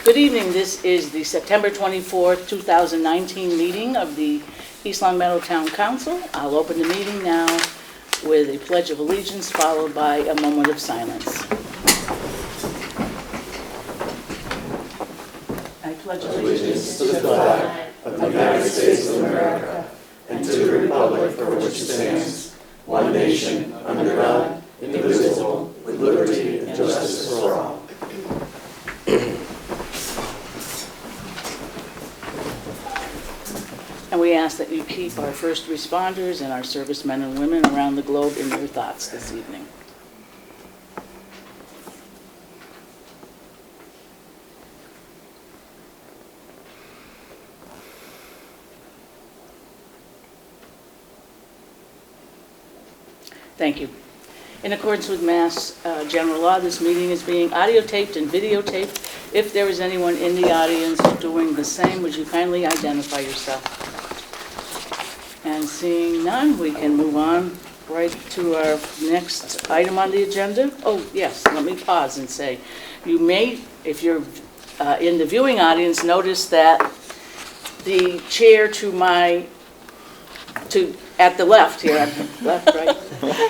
Good evening. This is the September 24th, 2019 meeting of the East Long Meadow Town Council. I'll open the meeting now with a pledge of allegiance followed by a moment of silence. I pledge allegiance to the flag of the United States of America and to the republic for which it stands, one nation, under God, indivisible, with liberty and justice for all. And we ask that you keep our first responders and our servicemen and women around the globe in your thoughts this evening. Thank you. In accordance with Mass General Law, this meeting is being audio taped and videotaped. If there is anyone in the audience doing the same, would you kindly identify yourself? And seeing none, we can move on right to our next item on the agenda. Oh, yes, let me pause and say, you may, if you're in the viewing audience, notice that the chair at the left here, left, right,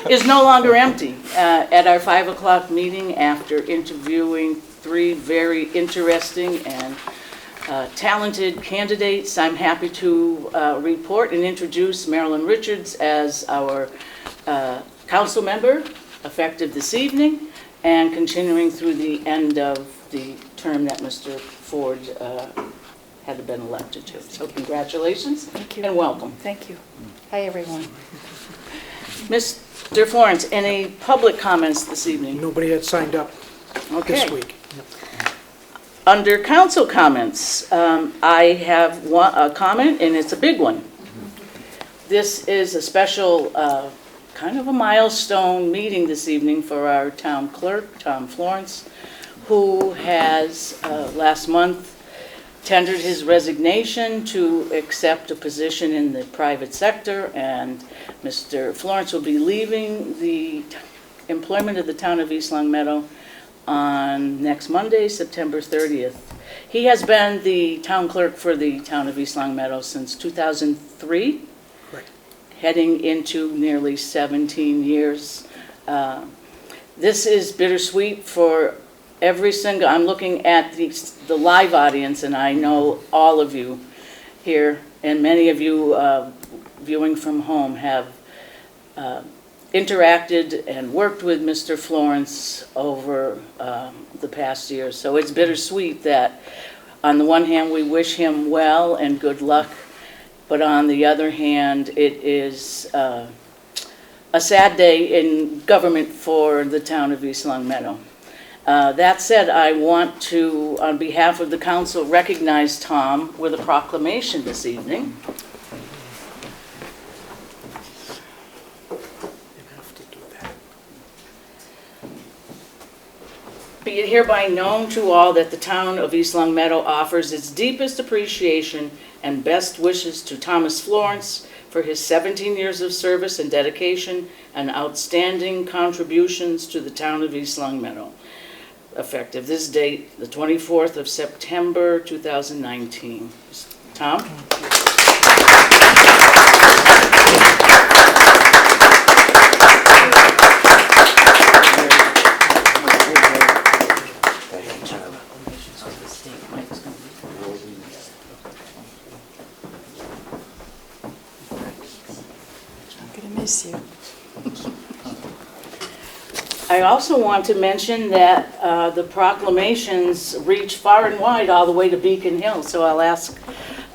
is no longer empty. At our 5 o'clock meeting, after interviewing three very interesting and talented candidates, I'm happy to report and introduce Marilyn Richards as our council member, effective this evening, and continuing through the end of the term that Mr. Ford had been elected to. So congratulations. Thank you. And welcome. Thank you. Hi, everyone. Mr. Florence, any public comments this evening? Nobody had signed up this week. Under council comments, I have a comment, and it's a big one. This is a special, kind of a milestone meeting this evening for our town clerk, Tom Florence, who has last month tendered his resignation to accept a position in the private sector, and Mr. Florence will be leaving the employment of the town of East Long Meadow on next Monday, September 30th. He has been the town clerk for the town of East Long Meadow since 2003, Correct. heading into nearly 17 years. This is bittersweet for every single, I'm looking at the live audience, and I know all of you here, and many of you viewing from home have interacted and worked with Mr. Florence over the past year. So it's bittersweet that on the one hand we wish him well and good luck, but on the other hand it is a sad day in government for the town of East Long Meadow. That said, I want to, on behalf of the council, recognize Tom with a proclamation this evening. Be it hereby known to all that the town of East Long Meadow offers its deepest appreciation and best wishes to Thomas Florence for his 17 years of service and dedication and outstanding contributions to the town of East Long Meadow. Effective this date, the 24th of September, 2019. Tom? I'm going to miss you. I also want to mention that the proclamations reach far and wide, all the way to Beacon Hill. So I'll ask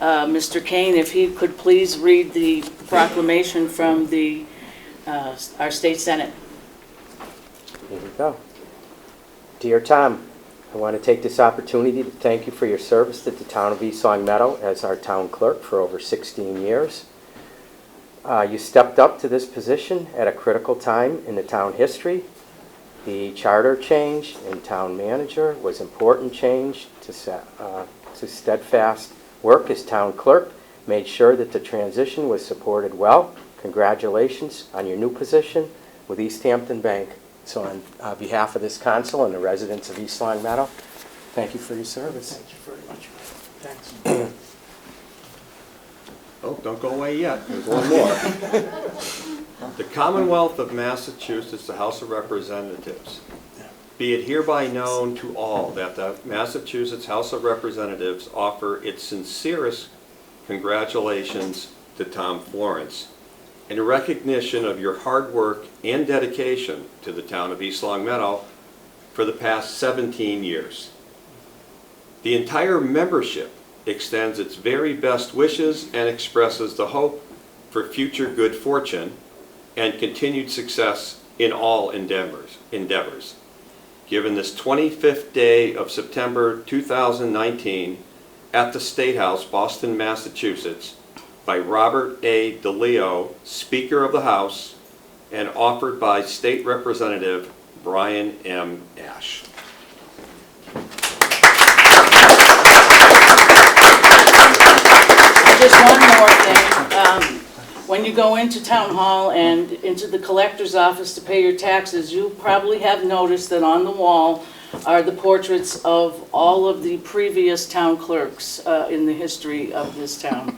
Mr. Kane if he could please read the proclamation from our state senate. Here we go. Dear Tom, I want to take this opportunity to thank you for your service to the town of East Long Meadow as our town clerk for over 16 years. You stepped up to this position at a critical time in the town history. The charter change and town manager was important change to steadfast work as town clerk, made sure that the transition was supported well. Congratulations on your new position with East Hampton Bank. So on behalf of this council and the residents of East Long Meadow, Thank you for your service. Thank you very much. Thanks. Oh, don't go away yet, there's one more. The Commonwealth of Massachusetts, the House of Representatives. Be it hereby known to all that the Massachusetts House of Representatives offer its sincerest congratulations to Tom Florence in recognition of your hard work and dedication to the town of East Long Meadow for the past 17 years. The entire membership extends its very best wishes and expresses the hope for future good fortune and continued success in all endeavors. Given this 25th day of September 2019 at the State House, Boston, Massachusetts, by Robert A. DeLeo, Speaker of the House, and offered by State Representative Brian M. Ash. Just one more thing. When you go into Town Hall and into the collector's office to pay your taxes, you probably have noticed that on the wall are the portraits of all of the previous town clerks in the history of this town.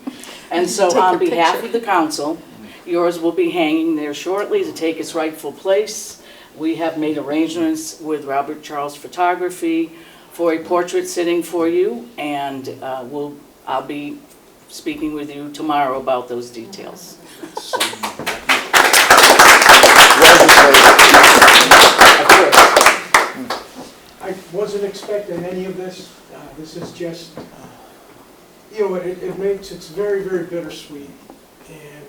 And so Take on a behalf picture. of the council, yours will be hanging there shortly to take its rightful place. We have made arrangements with Robert Charles Photography for a portrait sitting for you, and I'll be speaking with you tomorrow about those details. I wasn't expecting any of this. This is just, it's very, very bittersweet. And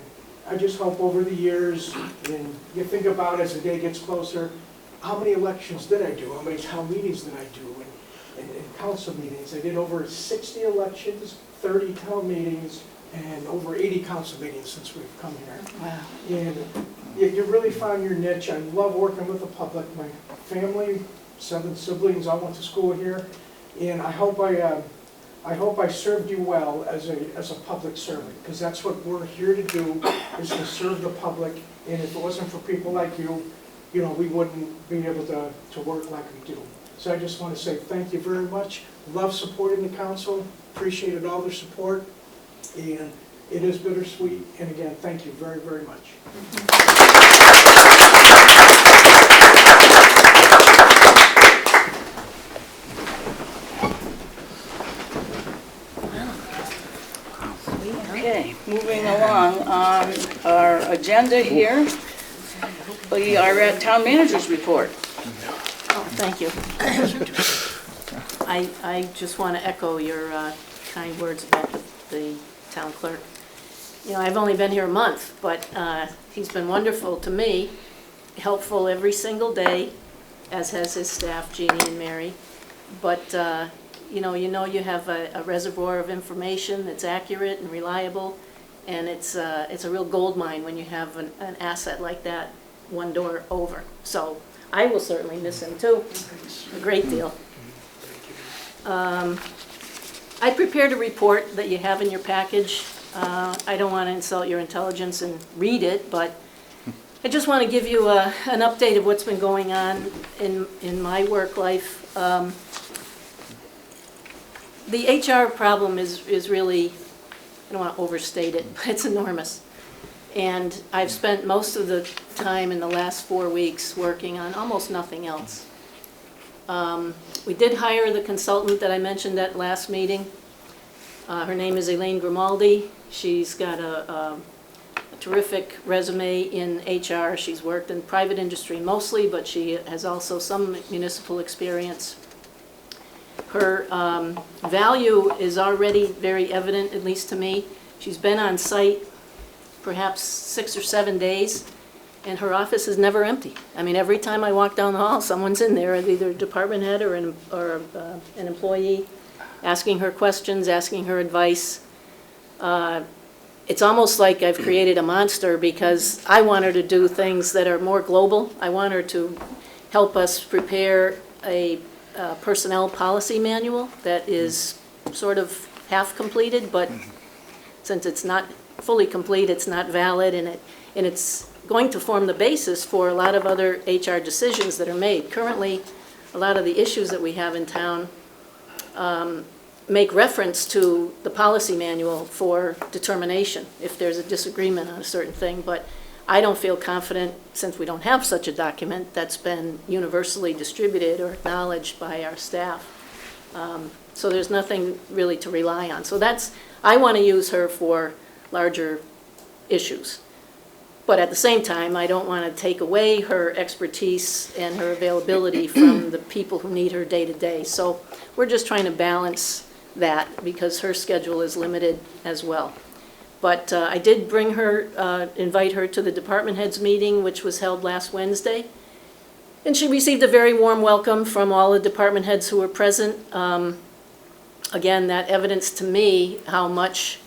I just hope over the years, and you think about as the day gets closer, how many elections did I do? How many town meetings did I do? And council meetings. I did over 60 elections, 30 town meetings, and over 80 council meetings since we've come here. Wow. And you really found your niche. I love working with the public. My family, 7 siblings, all went to school here, and I hope I served you well as a public servant, because that's what we're here to do, is to serve the public. And if it wasn't for people like you, we wouldn't be able to work like we do. So I just want to say thank you very much. Love supporting the council. Appreciated all their support, and it is bittersweet. And again, thank you very, very much. Okay, moving along on our agenda here, we are at Town Manager's Report. Oh, thank you. I just want to echo your kind words about the town clerk. I've only been here a month, but he's been wonderful to me, helpful every single day, as has his staff, Jeannie and Mary. But, you have a reservoir of information that's accurate and reliable, and it's a real gold mine when you have an asset like that one door over. So I will certainly miss him too, a great deal. I prepared a report that you have in your package. I don't want to insult your intelligence and read it, but I just want to give you an update of what's been going on in my work life. The HR problem is really, I don't want to overstate it, but it's enormous. And I've spent most of the time in the last 4 weeks working on almost nothing else. We did hire the consultant that I mentioned at last meeting. Her name is Elaine Grimaldi. She's got a terrific resume in HR. She's worked in private industry mostly, but she has also some municipal experience. Her value is already very evident, at least to me. She's been on site perhaps 6 or 7 days, and her office is never empty. I mean, every time I walk down the hall, someone's in there, either a department head or an employee, asking her questions, asking her advice. It's almost like I've created a monster, because I want her to do things that are more global. I want her to help us prepare a personnel policy manual that is sort of half completed, but since it's not fully complete, it's not valid, and it's going to form the basis for a lot of other HR decisions that are made. Currently, a lot of the issues that we have in town make reference to the policy manual for determination if there's a disagreement on a certain thing, but I don't feel confident, since we don't have such a document that's been universally distributed or acknowledged by our staff. So there's nothing really to rely on. So I want to use her for larger issues. But at the same time, I don't want to take away her expertise and her availability from the people who need her day to day. So we're just trying to balance that because her schedule is limited as well. But I did bring her, invite her to the department heads meeting, which was held last Wednesday. And she received a very warm welcome from all the department heads who were present. Again, that evidenced to me how much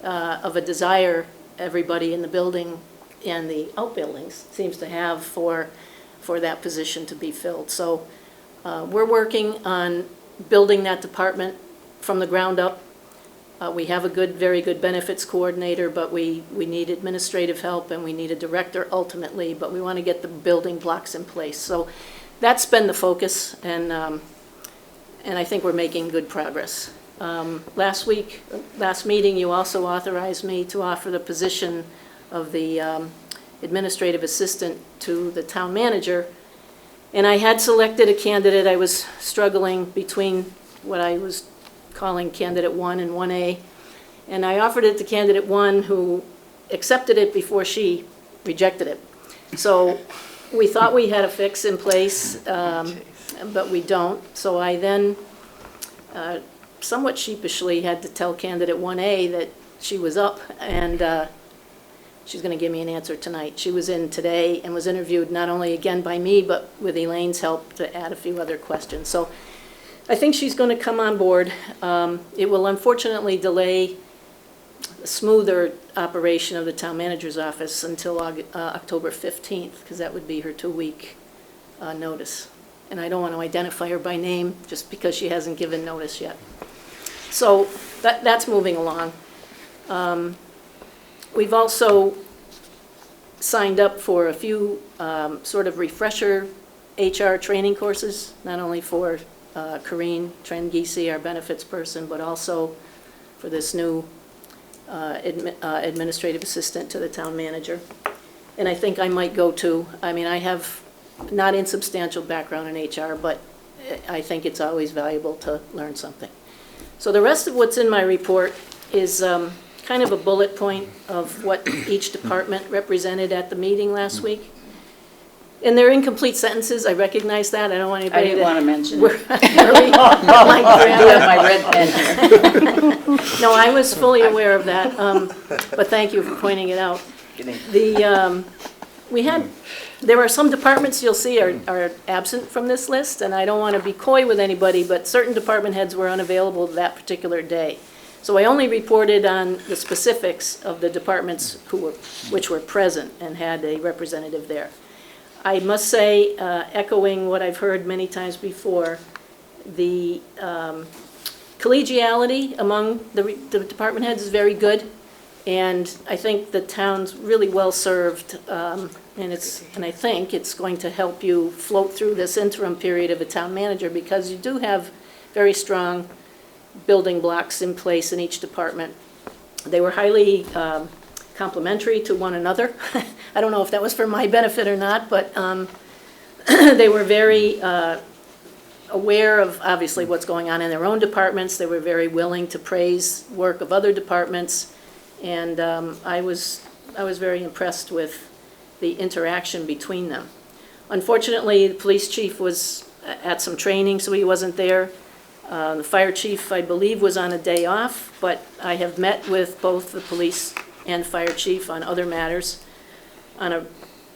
of a desire everybody in the building and the outbuildings seems to have for that position to be filled. So we're working on building that department from the ground up. We have a very good benefits coordinator, but we need administrative help and we need a director ultimately, but we want to get the building blocks in place. So that's been the focus, and I think we're making good progress. Last meeting, you also authorized me to offer the position of the administrative assistant to the town manager. And I had selected a candidate. I was struggling between what I was calling candidate 1 and 1A. And I offered it to candidate 1, who accepted it before she rejected it. So we thought we had a fix in place, but we don't. So I then somewhat sheepishly had to tell candidate 1A that she was up, and she's going to give me an answer tonight. She was in today and was interviewed not only again by me, but with Elaine's help to add a few other questions. So I think she's going to come on board. It will unfortunately delay a smoother operation of the town manager's office until October 15th, because that would be her 2-week notice. And I don't want to identify her by name just because she hasn't given notice yet. So that's moving along. We've also signed up for a few sort of refresher HR training courses, not only for Corrine Trengiesi, our benefits person, but also for this new administrative assistant to the town manager. And I think I might go to, I mean, I have not insubstantial background in HR, but I think it's always valuable to learn something. So the rest of what's in my report is kind of a bullet point of what each department represented at the meeting last week. And they're incomplete sentences, I recognize that, I don't want I anybody didn't want to mention worry. it. I do have my red pen here. No, I was fully aware of that, but thank you for pointing it out. There are some departments you'll see are absent from this list, and I don't want to be coy with anybody, but certain department heads were unavailable that particular day. So I only reported on the specifics of the departments which were present and had a representative there. I must say, echoing what I've heard many times before, the collegiality among the department heads is very good, and I think the town's really well served, and I think it's going to help you float through this interim period of a town manager, because you do have very strong building blocks in place in each department. They were highly complementary to one another. I don't know if that was for my benefit or not, but they were very aware of obviously what's going on in their own departments. They were very willing to praise work of other departments, and I was very impressed with the interaction between them. Unfortunately, the police chief was at some training, so he wasn't there. The fire chief, I believe, was on a day off, but I have met with both the police and fire chief on other matters on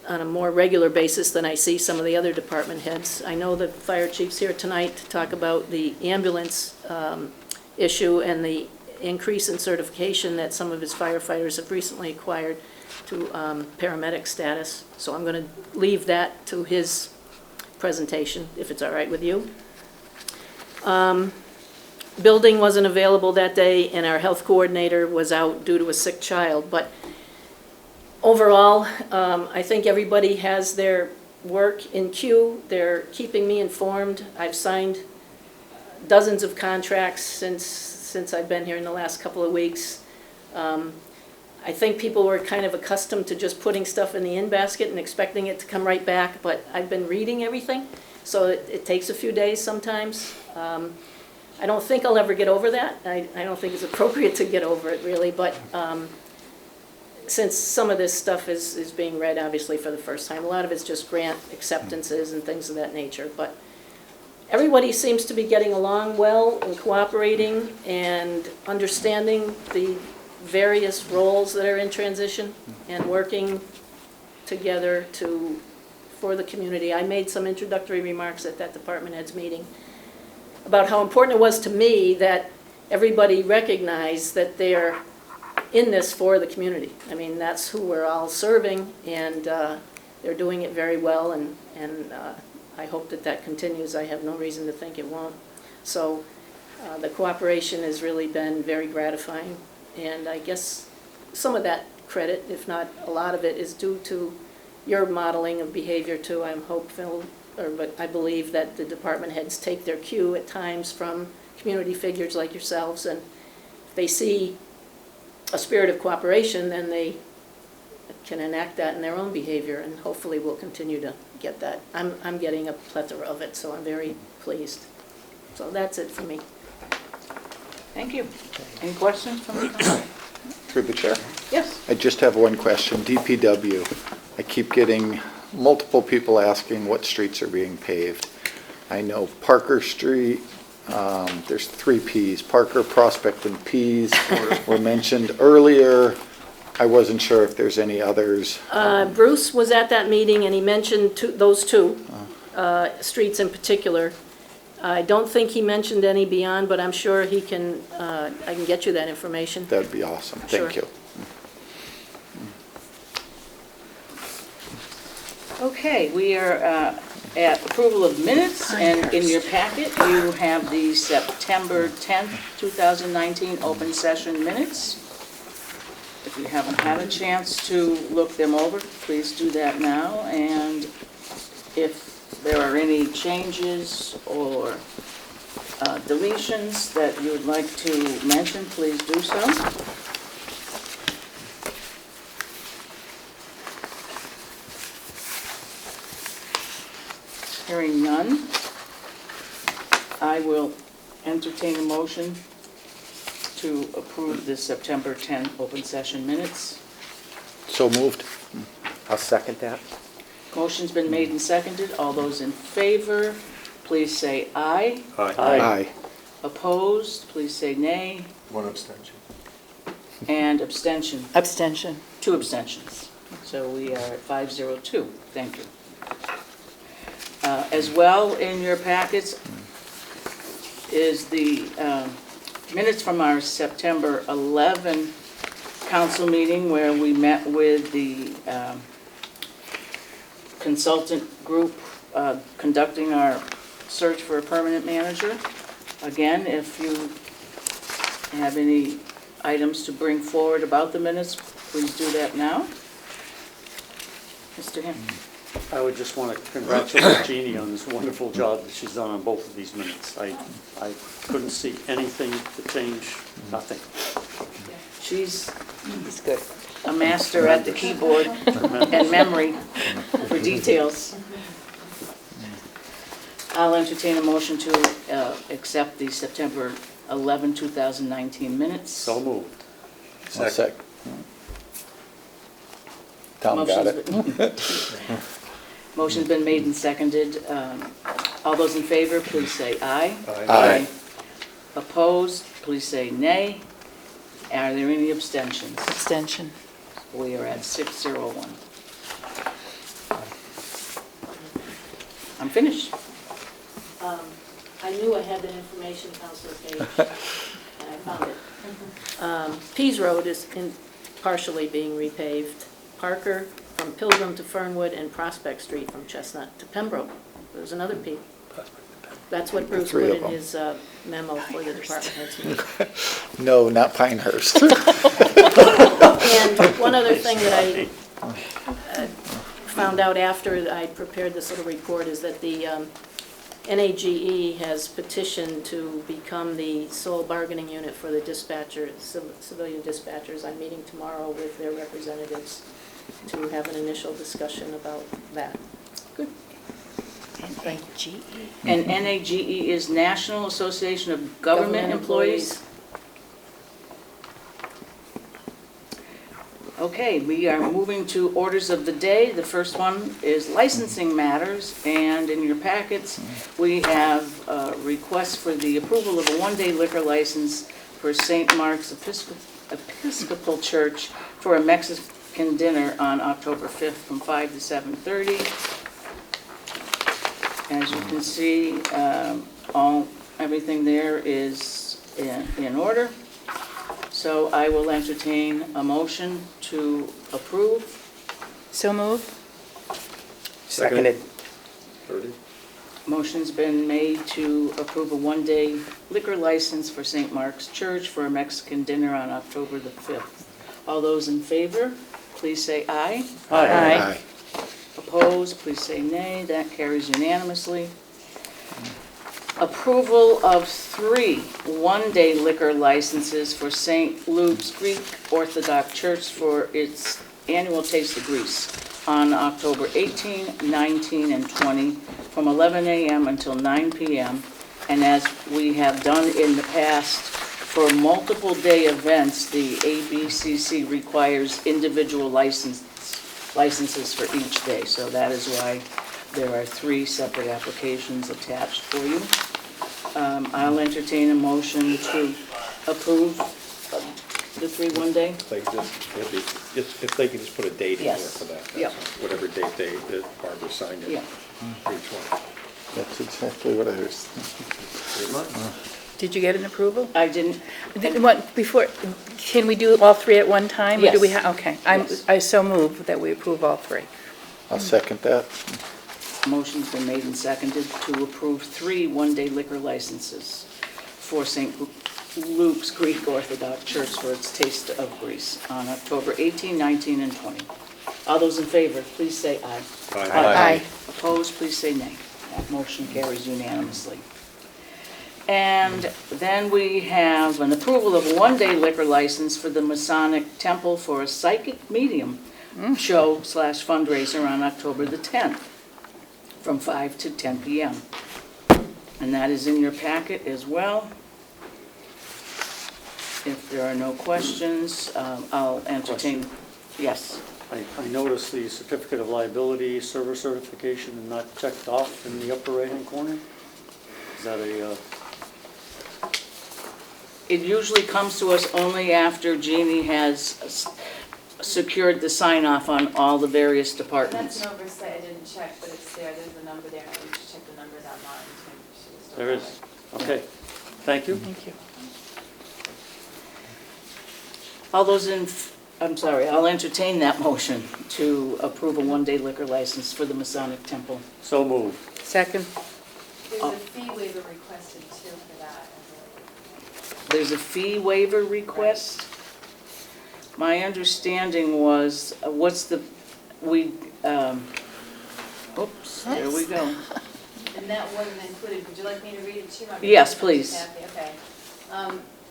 a more regular basis than I see some of the other department heads. I know the fire chief's here tonight to talk about the ambulance issue and the increase in certification that some of his firefighters have recently acquired to paramedic status. So I'm going to leave that to his presentation, if it's all right with you. Building wasn't available that day, and our health coordinator was out due to a sick child. But overall, I think everybody has their work in queue. They're keeping me informed. I've signed dozens of contracts since I've been here in the last couple of weeks. I think people were kind of accustomed to just putting stuff in the in basket and expecting it to come right back, but I've been reading everything, so it takes a few days sometimes. I don't think I'll ever get over that. I don't think it's appropriate to get over it, really, but since some of this stuff is being read, obviously, for the first time, a lot of it's just grant acceptances and things of that nature, but everybody seems to be getting along well and cooperating and understanding the various roles that are in transition and working together for the community. I made some introductory remarks at that department heads meeting about how important it was to me that everybody recognize that they're in this for the community. I mean, that's who we're all serving, and they're doing it very well, and I hope that continues. I have no reason to think it won't. So the cooperation has really been very gratifying, and I guess some of that credit, if not a lot of it, is due to your modeling of behavior too. I'm hopeful, but I believe that the department heads take their cue at times from community figures like yourselves, and if they see a spirit of cooperation, then they can enact that in their own behavior, and hopefully we'll continue to get that. I'm getting a plethora of it, so I'm very pleased. So that's it for me. Thank you. Any questions from the council? Through the chair. Yes. I just have one question. DPW. I keep getting multiple people asking what streets are being paved. I know Parker Street, there's 3 Ps. Parker, Prospect, and Ps were mentioned earlier. I wasn't sure if there's any others. Bruce was at that meeting, and he mentioned those two streets in particular. I don't think he mentioned any beyond, but I'm sure he can. I can get you that information. That'd be awesome. Thank Sure. you. Okay, we are at approval of minutes, and in your packet, you have the September 10th, 2019 open session minutes. If you haven't had a chance to look them over, please do that now, and if there are any changes or deletions that you would like to mention, please do so. Hearing none, I will entertain a motion to approve the September 10 open session minutes. So moved. I'll second that. Motion's been made and seconded. All those in favor, please say aye. Aye. Opposed, please say nay. One abstention. And abstention, Abstention. 2 abstentions. So we are at 502. Thank you. As well, in your packets is the minutes from our September 11 council meeting, where we met with the consultant group conducting our search for a permanent manager. Again, if you have any items to bring forward about the minutes, please do that now. Mr. Ham. I would just want to congratulate Jeannie on this wonderful job that she's done on both of these minutes. I couldn't see anything to change, nothing. She's It's good. a master at the keyboard and memory for details. I'll entertain a motion to accept the September 11, 2019 minutes. So moved. One sec. Tom got it. Motion's been made and seconded. All those in favor, please say aye. Aye. Opposed, please say nay. Are there any abstentions? Abstention. We are at 601. I'm finished. I knew I had that information, Councilor Page, and I found it. Pease Road is partially being repaved. Parker from Pilgrim to Fernwood, and Prospect Street from Chestnut to Pembroke. There's another P. That's what Bruce Three put of in them. his memo for the department heads meeting. No, not Pinehurst. And one other thing that I found out after I prepared this little report is that the NAGE has petitioned to become the sole bargaining unit for the civilian dispatchers. I'm meeting tomorrow with their representatives to have an initial discussion about that. NAGE. And NAGE is National Association of Government Employees. Okay, we are moving to orders of the day. The first one is licensing matters, and in your packets, we have requests for the approval of a one-day liquor license for St. Mark's Episcopal Church for a Mexican dinner on October 5th from 5 to 7:30. As you can see, everything there is in order. So I will entertain a motion to approve. So moved. Seconded. Motion's been made to approve a one-day liquor license for St. Mark's Church for a Mexican dinner on October the 5th. All those in favor, please say aye. Aye. Opposed, please say nay. That carries unanimously. Approval of 3 one-day liquor licenses for St. Luke's Greek Orthodox Church for its annual Taste of Greece on October 18, 19, and 20 from 11 a.m. until 9 p.m. And as we have done in the past, for multiple day events, the ABCC requires individual licenses for each day. So that is why there are 3 separate applications attached for you. I'll entertain a motion to approve the 3 one-day. If they could just put a date in there Yes. for that. Yep. Whatever date that Barbara signed it. Yeah. For each one. That's exactly what I was, Pretty much. Did you get an approval? I didn't, Before, can we do all 3 at one time? Or do we Yes. Okay, Yes. I so move that we approve all 3. I'll second that. motion's been made and seconded to approve 3 one-day liquor licenses for St. Luke's Greek Orthodox Church for its Taste of Greece on October 18, 19, and 20. All those in favor, please say aye. Aye. Opposed, please say nay. That motion carries unanimously. And then we have an approval of a one-day liquor license for the Masonic Temple for a psychic medium show/fundraiser on October the 10th from 5 to 10 p.m. And that is in your packet as well. If there are no questions, I'll entertain. Yes. I noticed the certificate of liability server certification is not checked off in the upper right-hand corner. Is that a, It usually comes to us only after Jeannie has secured the sign-off on all the various That's departments. an oversight, I didn't check, but it's there, there's a number there, I need to check the numbers online to make sure it's still there is? Okay, thank you. Thank you. All those I'll entertain that motion to approve a one-day liquor license for the Masonic Temple. So moved. Second? There's a fee waiver requested too for that, I believe. There's a fee waiver request. My understanding was, oops, there we go. And that wasn't included, would you like me to read it too? Yes, please. Okay.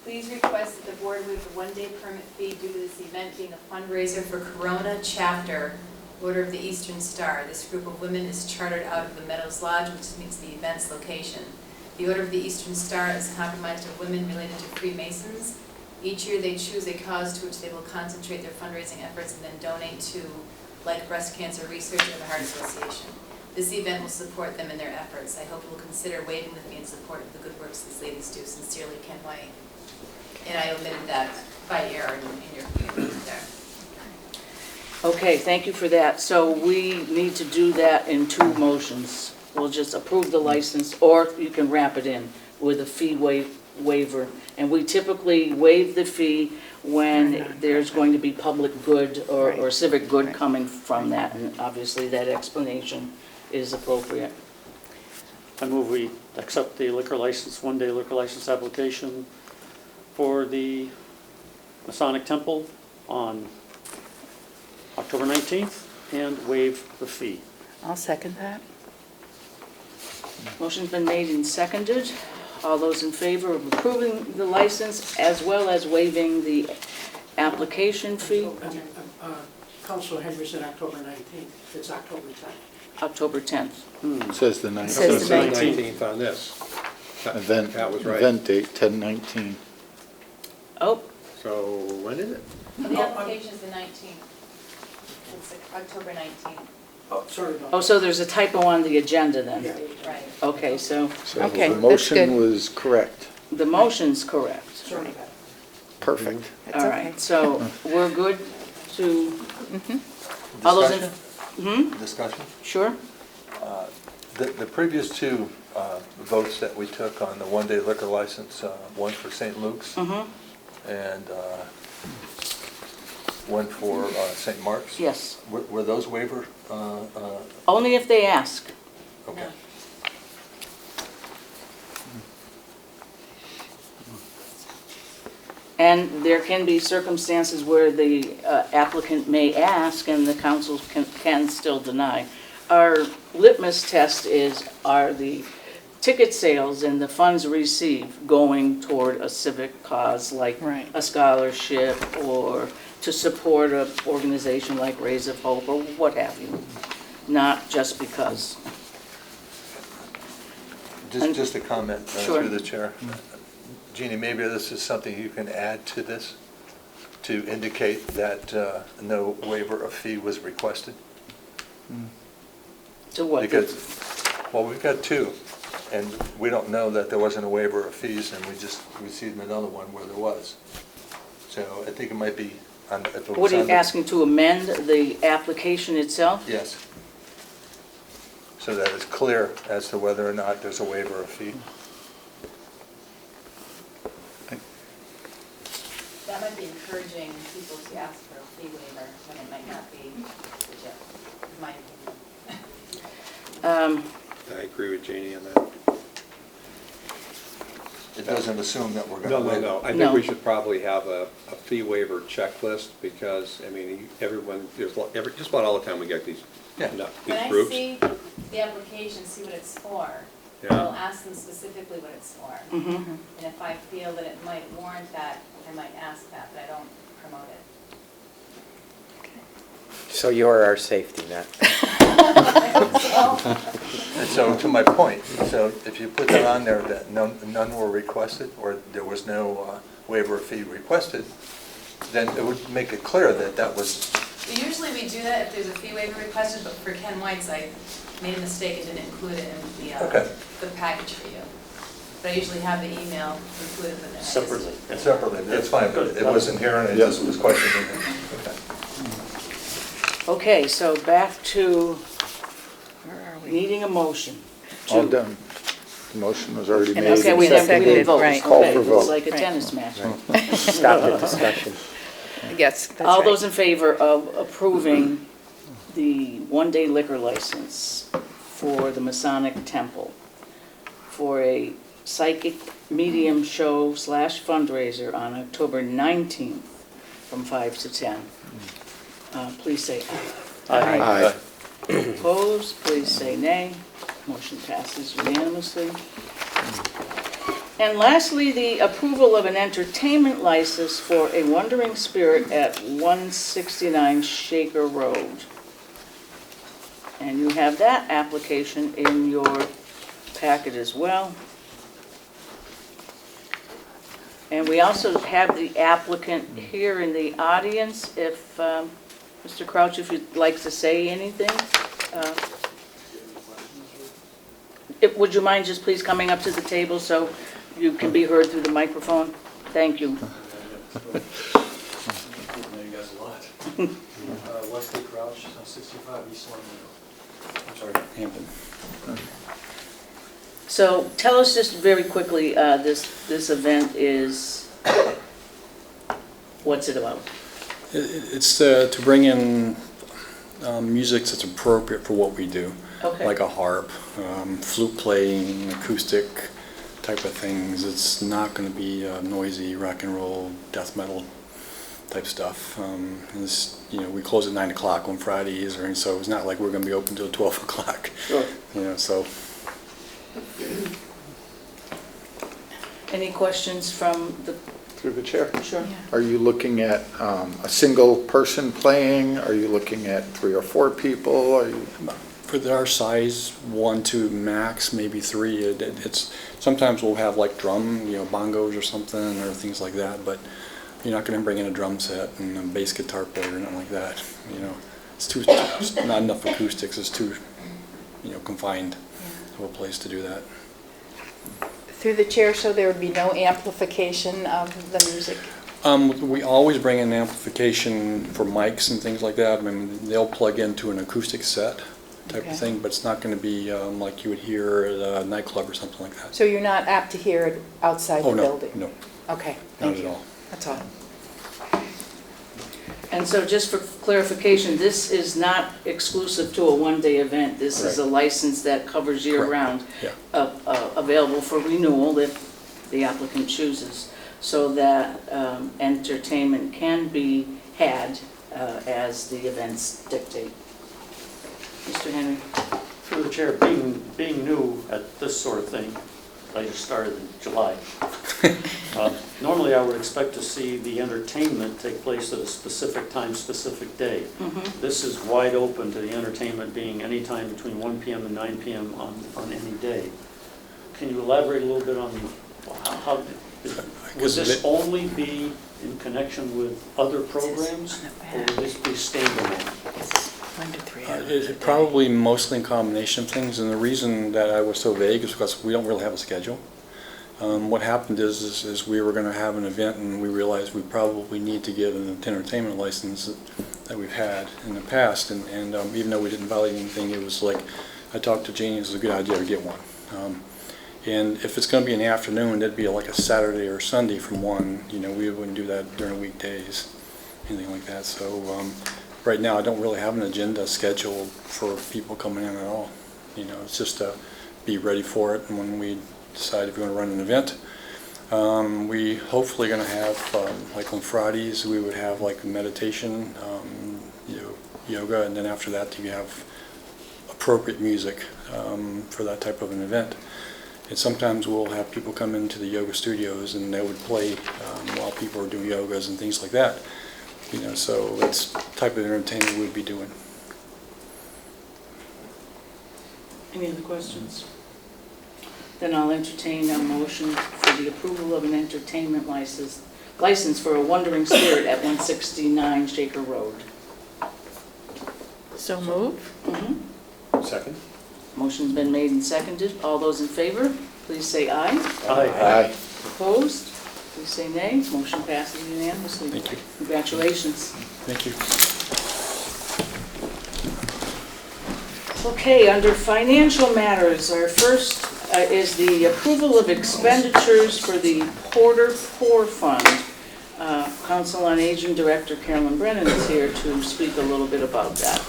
Please request that the board move the one-day permit fee due to this event being a fundraiser for Corona Chapter, Order of the Eastern Star. This group of women is chartered out of the Meadows Lodge, which means the event's location. The Order of the Eastern Star is comprised of women related to Freemasons. Each year they choose a cause to which they will concentrate their fundraising efforts and then donate to, like breast cancer research or the Heart Association. This event will support them in their efforts. I hope you will consider waiving the fee in support of the good works these ladies do. Sincerely, Ken White. And I omitted that by error in your there. Okay, thank you for that. So we need to do that in 2 motions. We'll just approve the license, or you can wrap it in with a fee waiver. And we typically waive the fee when there's going to be public good or civic good coming from that. And obviously that explanation is appropriate. I move we accept the liquor license, one-day liquor license application for the Masonic Temple on October 19th and waive the fee. I'll second that. Motion's been made and seconded. All those in favor of approving the license as well as waiving the application fee? Councilor Henry said October 19th. It's October 10th. October 10th. It says the It 19th. says the 19th. 19th on this. Event, That was right. event date, 10/19. Oh, So when is it? The application's the 19th. It's October 19th, Oh, sorry about that. oh, so there's a typo on the agenda then? Yeah. right. Okay, so So Okay, the that's motion good. was correct. the motion's correct. Sorry about that. Perfect. That's All okay. right, so we're good to, all those in, Discussion? Discussion? sure? The previous two votes that we took on the one-day liquor license, one for St. Luke's and one for St. Mark's, Yes, were those waiver? only if they ask. Okay. And there can be circumstances where the applicant may ask and the council can still deny. Our litmus test is, are the ticket sales and the funds received going toward a civic cause like Right. a scholarship or to support an organization like Rays of Hope or what have you, not just because. Just a comment Sure. through the chair. Jeannie, maybe this is something you can add to this to indicate that no waiver of fee was requested? To what? Because, well, we've got two, and we don't know that there wasn't a waiver of fees, and we just received another one where there was. So I think it might be, if it was What are you under- asking, to amend the application itself? Yes. So that it's clear as to whether or not there's a waiver of fee. That might be encouraging people to ask for a fee waiver when it might not be legit, in my opinion. I agree with Jeannie on that. It doesn't assume that we're going to No, waive. no, no. I No. think we should probably have a fee waiver checklist because, I mean, everyone, just about all the time we get these, Yeah. When these I groups. see the application, see what it's for, Yeah. I'll ask them specifically what it's for. Mhm. And if I feel that it might warrant that, I might ask that, but I don't promote it. So you're our safety net. And so to my point, so if you put that on there that none were requested, or there was no waiver of fee requested, then it would make it clear that that was, Usually we do that if there's a fee waiver requested, but for Ken White's, I made a mistake and didn't include it in Okay. the package for you. But I usually have the email included with it. I just- Separately. yeah. separately, that's fine, but it wasn't here and it just was questioned. Okay. Okay, so back to Where are we? needing a motion. All done. The motion was already And made. Okay, and we didn't seconded. vote. right. Call Okay, for it's vote. like a Right. tennis match. Stop the discussion. Yes, that's right. All those in favor of approving the one-day liquor license for the Masonic Temple for a psychic medium show / fundraiser on October 19th from 5 to 10. Please say aye. Aye. Opposed, please say nay. Motion passes unanimously. And lastly, the approval of an entertainment license for a Wandering Spirit at 169 Shaker Road. And you have that application in your packet as well. And we also have the applicant here in the audience. If, Mr. Crouch, if you'd like to say anything. Would you mind just please coming up to the table so you can be heard through the microphone? Thank you. I know you guys a lot. Wesley Crouch, 65 East Long Meadow. I'm sorry, Hampton. So tell us just very quickly, this event is, what's it about? It's to bring in music that's appropriate for what we do. Okay. Like a harp, flute playing, acoustic type of things. It's not going to be noisy rock and roll, death metal type stuff. We close at 9 o'clock on Fridays, and so it's not like we're going to be open till 12 o'clock. Sure. So Any questions from the, Through the chair. sure? Are you looking at a single person playing? Are you looking at 3 or 4 people? Are you? For our size, 1, 2 max, maybe 3. It's sometimes we'll have like drum, bongos or something or things like that. But you're not going to bring in a drum set and a bass guitar player or nothing like that. It's not enough acoustics. It's too confined to a place to do that. Through the chair, so there would be no amplification of the music? We always bring in amplification for mics and things like that. I mean, they'll plug into an acoustic set type Okay. of thing, but it's not going to be like you would hear at a nightclub or something like that. So you're not apt to hear it outside Oh, the no, building? no, Okay, not thank at you. all. That's all. And so just for clarification, this is not exclusive to a one-day event. This is a license that covers year-round, Yeah. available for renewal if the applicant chooses, so that entertainment can be had as the events dictate. Mr. Henry? Through the chair, being new at this sort of thing, I just started in July. Normally, I would expect to see the entertainment take place at a specific time, specific day. This is wide open to the entertainment being any time between 1 p.m. and 9 p.m. on any day. Can you elaborate a little bit on how would this only be in connection with other programs, or would this be standalone? 1 to 3 It's probably mostly in combination of things, and the reason that I was so vague is because we don't really have a schedule. What happened is we were going to have an event, and we realized we probably need to get an entertainment license that we've had in the past, and even though we didn't violate anything, it was like, I talked to Jeannie, it was a good idea to get one. And if it's going to be in the afternoon, that'd be like a Saturday or Sunday from 1, we wouldn't do that during weekdays, anything like that. So right now, I don't really have an agenda scheduled for people coming in at all. It's just to be ready for it, and when we decide if we want to run an event, we hopefully going to have, like on Fridays, we would have like meditation, yoga, and then after that you have appropriate music for that type of an event. And sometimes we'll have people come into the yoga studios and they would play while people are doing yogas and things like that. So that's the type of entertainment we'd be doing. Any other questions? Then I'll entertain a motion for the approval of an entertainment license for a Wandering Spirit at 169 Shaker Road. So move? Second? Motion's been made and seconded. All those in favor, please say aye. Aye. Opposed? Please say nay. Motion passes unanimously. Thank you. Congratulations. Thank you. Okay, under financial matters, our first is the approval of expenditures for the Porter Poor Fund. Council on Aging Director Carolyn Brennan is here to speak a little bit about that.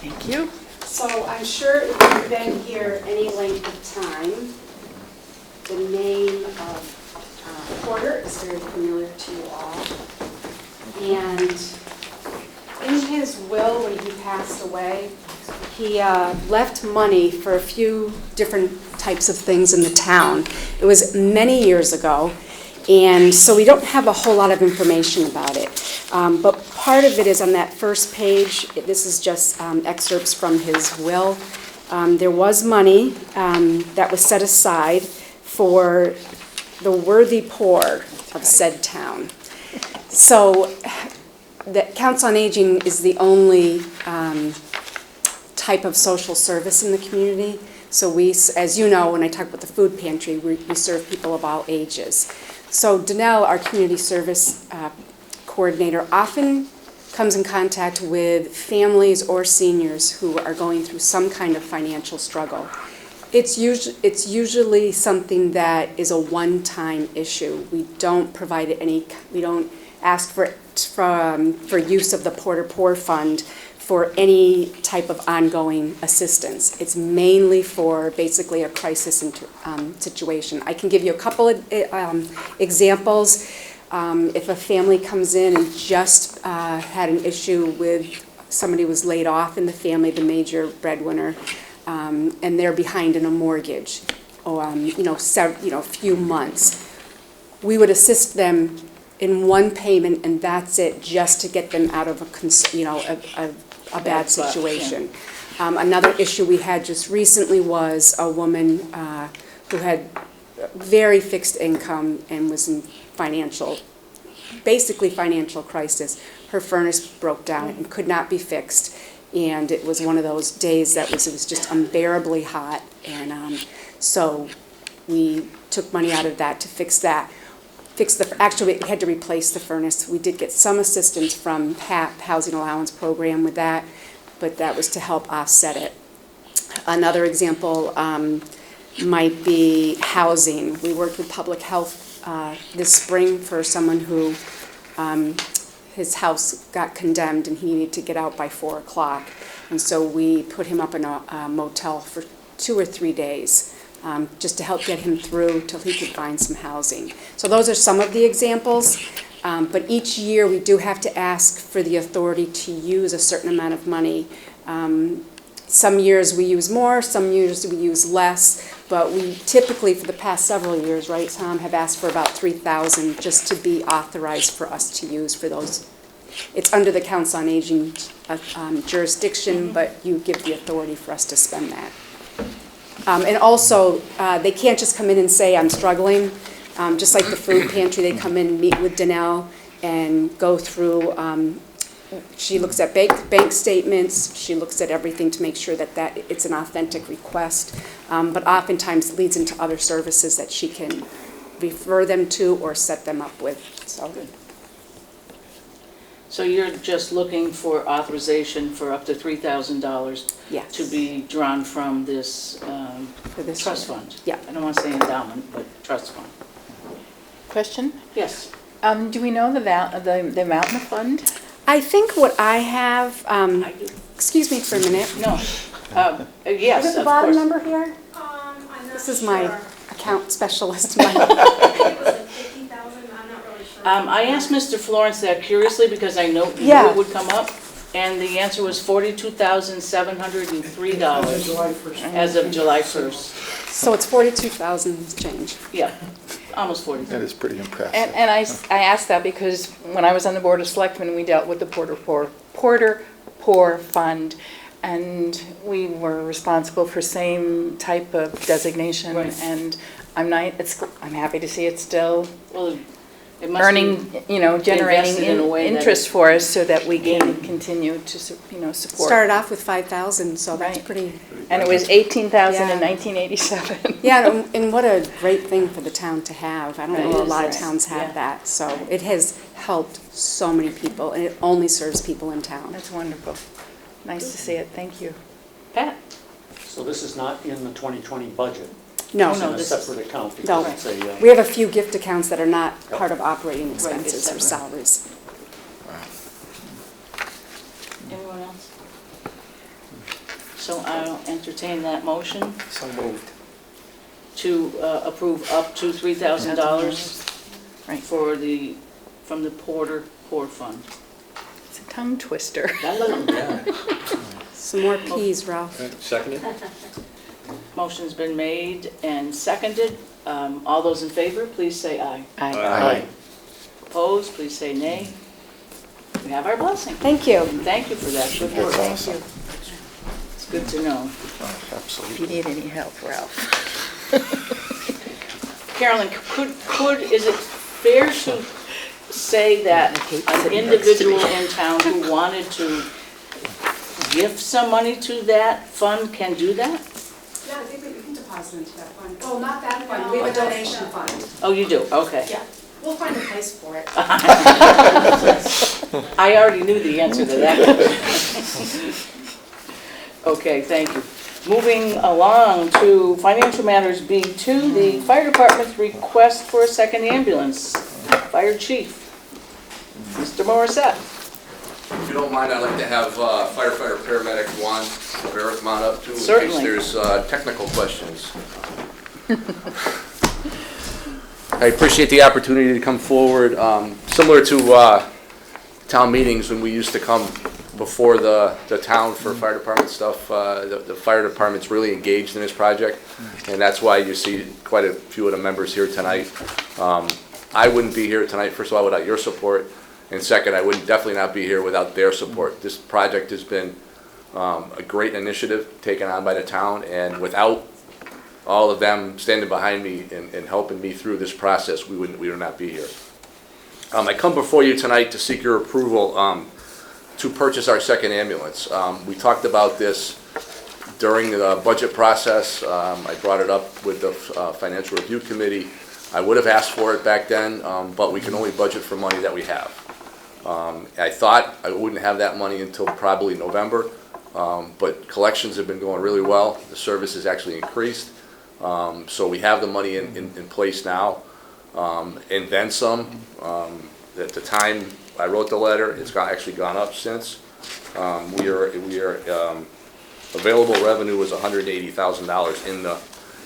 Thank you. So I'm sure if you've been here any length of time, the name of Porter is very familiar to you all. And in his will, when he passed away, he left money for a few different types of things in the town. It was many years ago, and so we don't have a whole lot of information about it. But part of it is on that first page. This is just excerpts from his will. There was money that was set aside for the worthy poor of said town. So the Council on Aging is the only type of social service in the community. So we, as you know, when I talk about the food pantry, we serve people of all ages. So Danelle, our community service coordinator, often comes in contact with families or seniors who are going through some kind of financial struggle. It's usually something that is a one-time issue. We don't provide we don't ask for use of the Porter Poor Fund for any type of ongoing assistance. It's mainly for basically a crisis situation. I can give you a couple of examples. If a family comes in and just had an issue with somebody was laid off in the family, the major breadwinner, and they're behind in a mortgage, or, a few months. We would assist them in one payment, and that's it, just to get them out of a bad spot, situation. Another issue we had just recently was a woman who had very fixed income and was in basically financial crisis. Her furnace broke down and could not be fixed, and it was one of those days it was just unbearably hot, and so we took money out of that to fix that. Actually, we had to replace the furnace. We did get some assistance from HAP, Housing Allowance Program, with that, but that was to help offset it. Another example might be housing. We worked with Public Health this spring for someone who his house got condemned and he needed to get out by 4 o'clock. And so we put him up in a motel for 2 or 3 days, just to help get him through till he could find some housing. So those are some of the examples, but each year we do have to ask for the authority to use a certain amount of money. Some years we use more, some years we use less, but we typically, for the past several years, right, Tom, have asked for about $3,000 just to be authorized for us to use for those. It's under the Council on Aging jurisdiction, but you give the authority for us to spend that. And also, they can't just come in and say, I'm struggling. Just like the food pantry, they come in and meet with Danelle and go through, she looks at bank statements, she looks at everything to make sure that it's an authentic request, but oftentimes it leads into other services that she can refer them to or set them up with. So you're just looking for authorization for up to $3,000 Yes. to be drawn from this For this trust year. fund? Yeah. I don't want to say endowment, but trust fund. Question? Yes. Do we know the amount in the fund? I think what I have, I do. excuse me for a minute. No. Yes, Is it the of bottom course. number here? I'm not This is sure. my account specialist. I think it was like 50,000, I'm not really sure. I asked Mr. Florence that curiously because I knew Yeah. it would come up, and the answer was $42,703 July 1st. as of July 1st. So it's 42,000 change. Yeah, almost 40. That is pretty impressive. And I asked that because when I was on the Board of Selectmen, we dealt with the Porter Poor Fund, and we were responsible for same type of designation. Right. And I'm happy to see it's still Well, it must earning, be generating invested in a way that interest for us so that we can continue to, support. Started off with 5,000, so that's Right. pretty, And it was 18,000 in Yeah. 1987. yeah, and what a great thing for the town to have. I don't know, a It lot of is. towns Yeah. have that, so it has helped so many people, and it only serves people in town. That's wonderful. Nice to see it, thank you. Pat? So this is not in the 2020 budget? No, It's in a this is- separate account No. because it's a... we have a few gift accounts that are not part of operating it's expenses or separate. salaries. Anyone else? So I'll entertain that motion So moved. to approve up to $3,000 Right. from the Porter Poor Fund. It's a tongue twister. Some more peas, Ralph. Seconded? Motion's been made and seconded. All those in favor, please say aye. Aye. Opposed, please say nay. We have our blessing. Thank you. Thank you for that. Good work. That's awesome. It's good to know. Oh, If absolutely. you need any help, Ralph. Carolyn, is it fair to say that an individual in town who wanted to gift some money to that fund can do that? Yeah, I think we can deposit into that fund. Oh, not that fund, we have a donation fund. Oh, you do? Okay. Yeah, we'll find a place for it. I already knew the answer to that. Okay, thank you. Moving along to financial matters B2, the fire department's request for a second ambulance. Fire chief, Mr. Morissette. If you don't mind, I'd like to have firefighter paramedic Juan Rivera come on up too, in case Certainly. there's technical questions. I appreciate the opportunity to come forward. Similar to town meetings when we used to come before the town for fire department stuff. The fire department's really engaged in this project, and that's why you see quite a few of the members here tonight. I wouldn't be here tonight, first of all, without your support, and second, I would definitely not be here without their support. This project has been a great initiative taken on by the town, and without all of them standing behind me and helping me through this process, we would not be here. I come before you tonight to seek your approval to purchase our second ambulance. We talked about this during the budget process. I brought it up with the Financial Review Committee. I would have asked for it back then, but we can only budget for money that we have. I thought I wouldn't have that money until probably November, but collections have been going really well. The service has actually increased. So we have the money in place now, and then some. At the time I wrote the letter, it's actually gone up since. We are available revenue was $180,000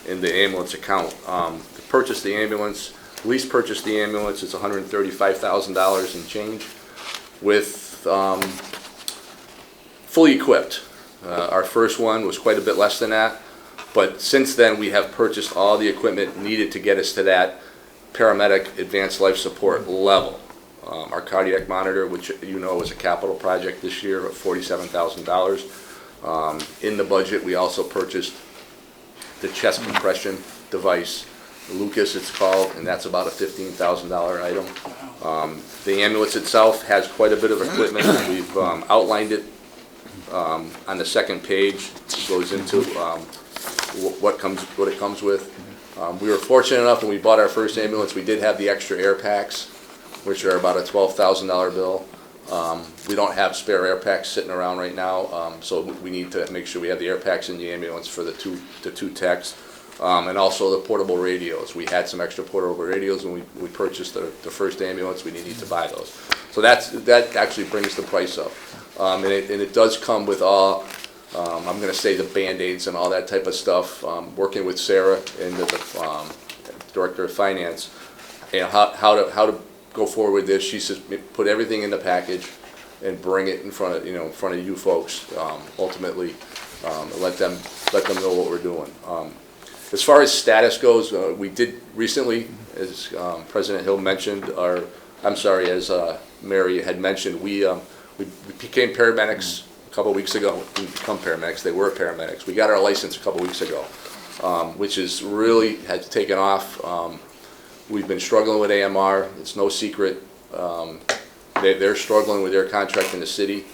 in the ambulance account. To purchase the ambulance, lease purchase the ambulance, it's $135,000 and change with fully equipped. Our first one was quite a bit less than that, but since then we have purchased all the equipment needed to get us to that paramedic advanced life support level. Our cardiac monitor, which you know is a capital project this year of $47,000. In the budget, we also purchased the chest compression device, Lucas it's called, and that's about a $15,000 item. The ambulance itself has quite a bit of equipment. We've outlined it on the second page. It goes into what it comes with. We were fortunate enough when we bought our first ambulance, we did have the extra air packs, which are about a $12,000 bill. We don't have spare air packs sitting around right now, so we need to make sure we have the air packs in the ambulance for the two techs, and also the portable radios. We had some extra portable radios when we purchased the first ambulance. We needed to buy those. So that actually brings the price up, and it does come with all. I'm going to say the Band-Aids and all that type of stuff. Working with Sarah and the Director of Finance, and how to go forward with this. She says put everything in the package and bring it in front of you folks. Ultimately, let them know what we're doing. As far as status goes, we did recently, as President Hill mentioned, as Mary had mentioned, we became paramedics a couple weeks ago. We didn't become paramedics; they were paramedics. We got our license a couple weeks ago, which is really has taken off. We've been struggling with AMR. It's no secret. They're struggling with their contract in the city.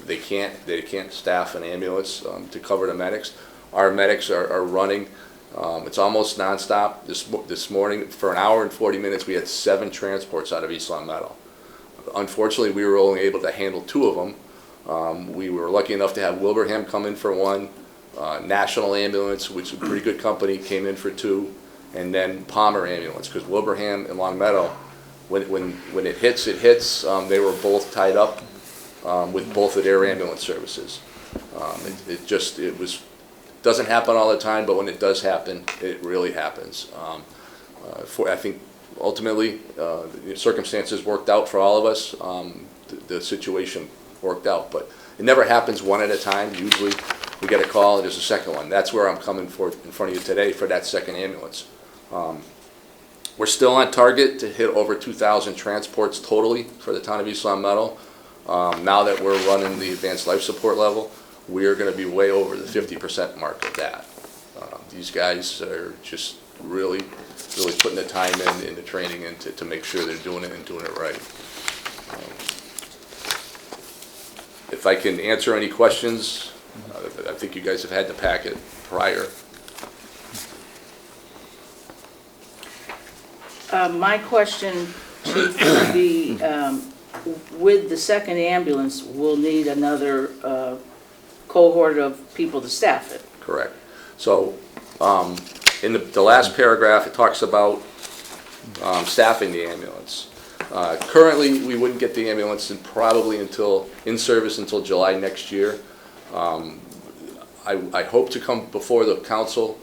They can't staff an ambulance to cover the medics. Our medics are running. It's almost nonstop. This morning, for an hour and 40 minutes, we had 7 transports out of East Long Meadow. Unfortunately, we were only able to handle 2 of them. We were lucky enough to have Wilbraham come in for 1. National Ambulance, which is a pretty good company, came in for 2. And then Palmer Ambulance, because Wilbraham and Long Meadow, when it hits, they were both tied up with both of their ambulance services. It doesn't happen all the time, but when it does happen, it really happens. I think ultimately the circumstances worked out for all of us. The situation worked out, but it never happens one at a time. Usually we get a call and there's a second one. That's where I'm coming in front of you today for that second ambulance. We're still on target to hit over 2,000 transports totally for the town of East Long Meadow. Now that we're running the advanced life support level, we are going to be way over the 50% mark of that. These guys are just really putting the time in the training in to make sure they're doing it and doing it right. If I can answer any questions, I think you guys have had the packet prior. My question, Chief, would be, with the second ambulance, we'll need another cohort of people to staff it. Correct. So in the last paragraph, it talks about staffing the ambulance. Currently, we wouldn't get the ambulance probably in service until July next year. I hope to come before the council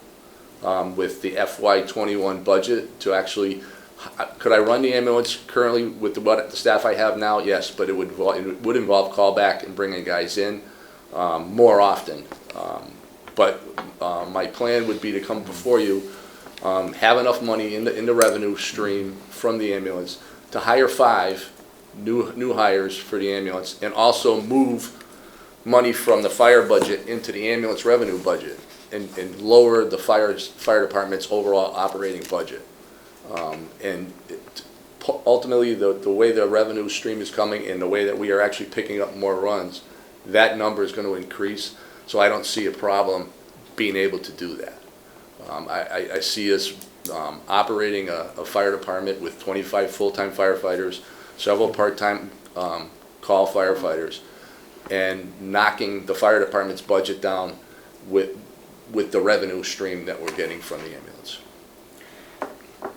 with the FY21 budget to actually Could I run the ambulance currently with the staff I have now? Yes, but it would involve callback and bringing guys in more often. But my plan would be to come before you, have enough money in the revenue stream from the ambulance to hire 5 new hires for the ambulance, and also move money from the fire budget into the ambulance revenue budget, and lower the fire department's overall operating budget. Ultimately, the way the revenue stream is coming and the way that we are actually picking up more runs, that number is going to increase. So I don't see a problem being able to do that. I see us operating a fire department with 25 full-time firefighters, several part-time call firefighters, and knocking the fire department's budget down with the revenue stream that we're getting from the ambulance.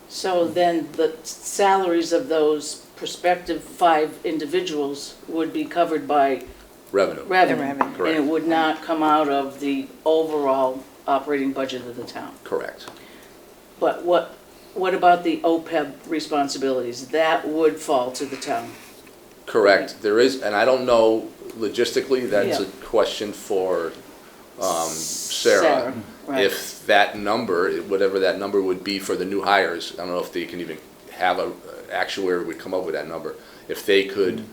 So then the salaries of those prospective 5 individuals would be covered by Revenue. revenue. revenue. Correct. And it would not come out of the overall operating budget of the town. Correct. But what about the OPEB responsibilities? That would fall to the town. Correct. There is, and I don't know logistically, that's a Yeah. question for Sarah. Right. If that number, whatever that number would be for the new hires, I don't know if they can even have a actuary would come up with that number. If they could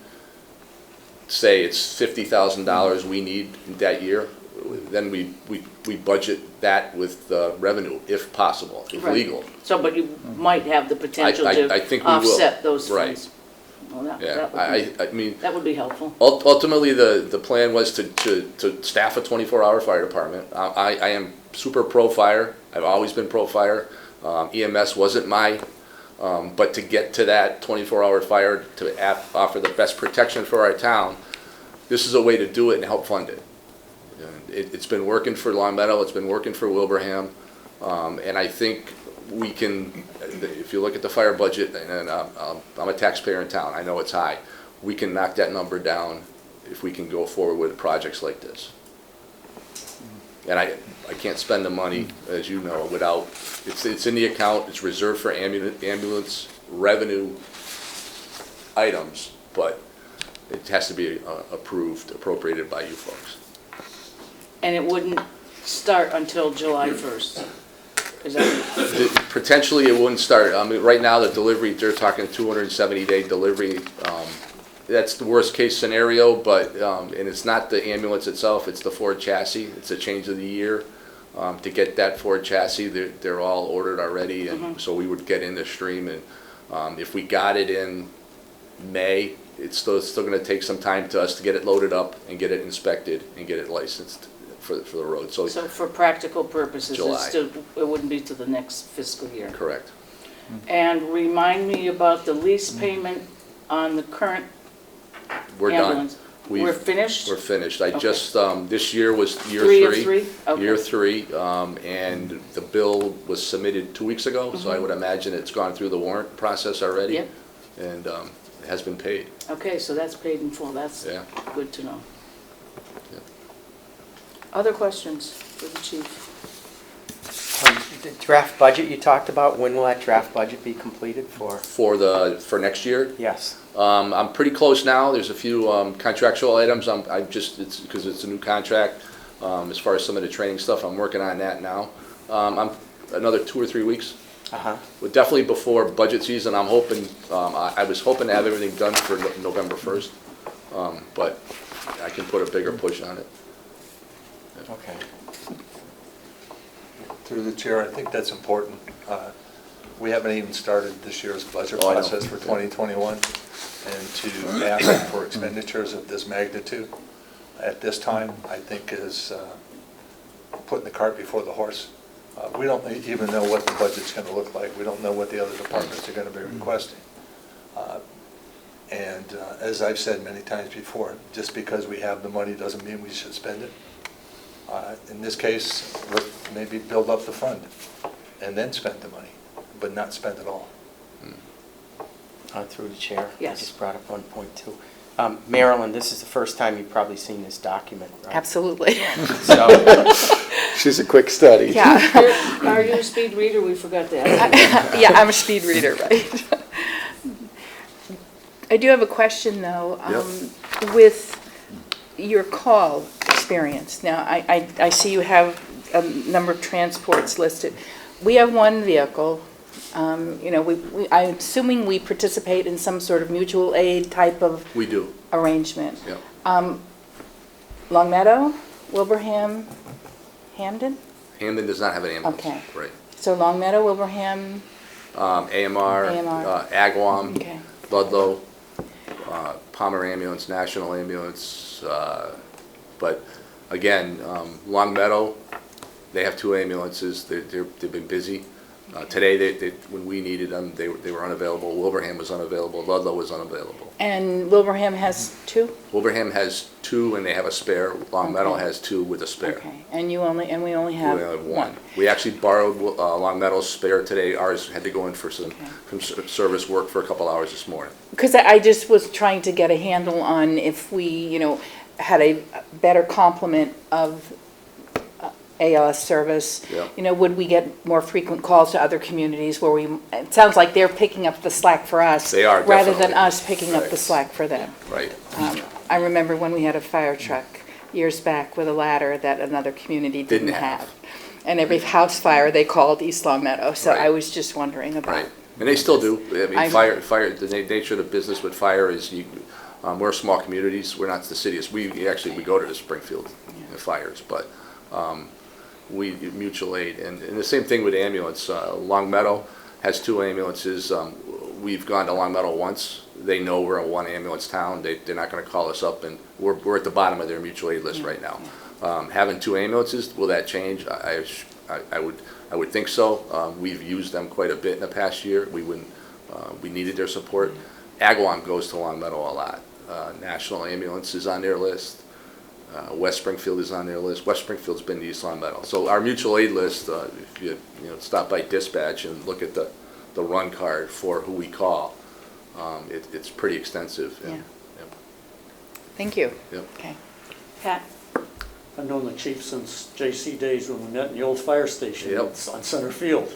say it's $50,000 we need that year, then we budget that with the revenue, if possible, if Right. legal. So, but you might have the potential I to think we will. offset those Right. funds. Well, Yeah, I mean, that would be helpful. ultimately, the plan was to staff a 24-hour fire department. I am super pro-fire. I've always been pro-fire. EMS wasn't my, but to get to that 24-hour fire, to offer the best protection for our town, this is a way to do it and help fund it. It's been working for Long Meadow, it's been working for Wilbraham, and I think we can, if you look at the fire budget, and I'm a taxpayer in town, I know it's high, we can knock that number down if we can go forward with projects like this. And I can't spend the money, as you know, without, it's in the account, it's reserved for ambulance revenue items, but it has to be appropriated by you folks. And it wouldn't start until July 1st. Is that Potentially, it wouldn't start. I mean, right now, the delivery, they're talking 270-day delivery. That's the worst case scenario, but, and it's not the ambulance itself, it's the Ford chassis. It's a change of the year. To get that Ford chassis, they're all ordered already, and so we would get in the stream. And if we got it in May, it's still going to take some time to us to get it loaded up and get it inspected and get it licensed for the road. So for practical purposes, July. it wouldn't be to the next fiscal year? Correct. And remind me about the lease payment on the current We're done. ambulance. We're finished? We're finished. I Okay. just, this year was year 3 3. of 3? Okay. Year 3, and the bill was submitted 2 weeks ago, so I would imagine it's gone through the warrant process already. Yep. And it has been paid. Okay, so that's paid in full. That's Yeah. good to know. Yeah. Other questions for the chief? The draft budget you talked about, when will that draft budget be completed for? For next year, Yes. I'm pretty close now. There's a few contractual items. It's because it's a new contract. As far as some of the training stuff, I'm working on that now. I'm another 2 or 3 weeks. Uh-huh. Well, definitely before budget season. I'm hoping. I was hoping to have everything done for November 1st, but I can put a bigger push on it. Okay. Through the chair, I think that's important. We haven't even started this year's budget Oh, I know. process for 2021, and to ask for expenditures of this magnitude at this time, I think is putting the cart before the horse. We don't even know what the budget's going to look like. We don't know what the other departments are going to be requesting. And as I've said many times before, just because we have the money doesn't mean we should spend it. In this case, maybe build up the fund and then spend the money, but not spend it all. Through the chair. Yes. I just brought up 1.2. Marilyn, this is the first time you've probably seen this document, right? Absolutely. So, She's a quick study. Yeah. Are you a speed reader? We forgot to ask. Yeah, I'm a speed reader, right? I do have a question, though. With your call experience, now, I see you have a number of transports listed. We have one vehicle. You know, I'm assuming we participate in some sort of mutual aid type of We do, arrangement. yeah. Long Meadow, Wilbraham, Hamden? Hamden does not have an ambulance. Okay. Right. So Long Meadow, Wilbraham, AMR, AMR. Agawam, okay. Ludlow, Palmer Ambulance, National Ambulance, but again, Long Meadow, they have 2 ambulances, they've been busy. Today, when we needed them, they were unavailable. Wilbraham was unavailable, Ludlow was unavailable. And Wilbraham has 2? Wilbraham has 2 and they have a spare, Long Meadow Okay. has 2 with a spare. Okay, and we only have We only have 1. We actually borrowed Long Meadow's spare today, ours had to go in for some service work for a couple hours this morning. Because I just was trying to get a handle on if we, you know, had a better complement of ALS service. Yeah. You know, would we get more frequent calls to other communities where it sounds like they're picking up the slack for us. They are, rather than definitely. us picking up the Right. slack for them. Right. I remember when we had a fire truck years back with a ladder that another community didn't Didn't have. have. And every house fire, they called East Long Meadow, so Right. I was just wondering about. Right, and they still do. I mean, I- fire, the nature of the business with fire is we're small communities, we're not the city. We go to the Springfield fires, but we mutual aid. And the same thing with ambulance. Long Meadow has 2 ambulances. We've gone to Long Meadow once. They know we're a 1 ambulance town. They're not gonna call us up, and we're at the bottom of their mutual aid list right now. Having 2 ambulances, will that change? I would think so. We've used them quite a bit in the past year. We needed their support. Agawam goes to Long Meadow a lot. National Ambulance is on their list. West Springfield is on their list. West Springfield's been to East Long Meadow. So our mutual aid list, if you stop by dispatch and look at the run card for who we call, it's pretty extensive. Yeah. Yep. Thank you. Yep. Okay. Pat? I've known the chief since J.C. days when we met in the old fire station Yep. on Center Field.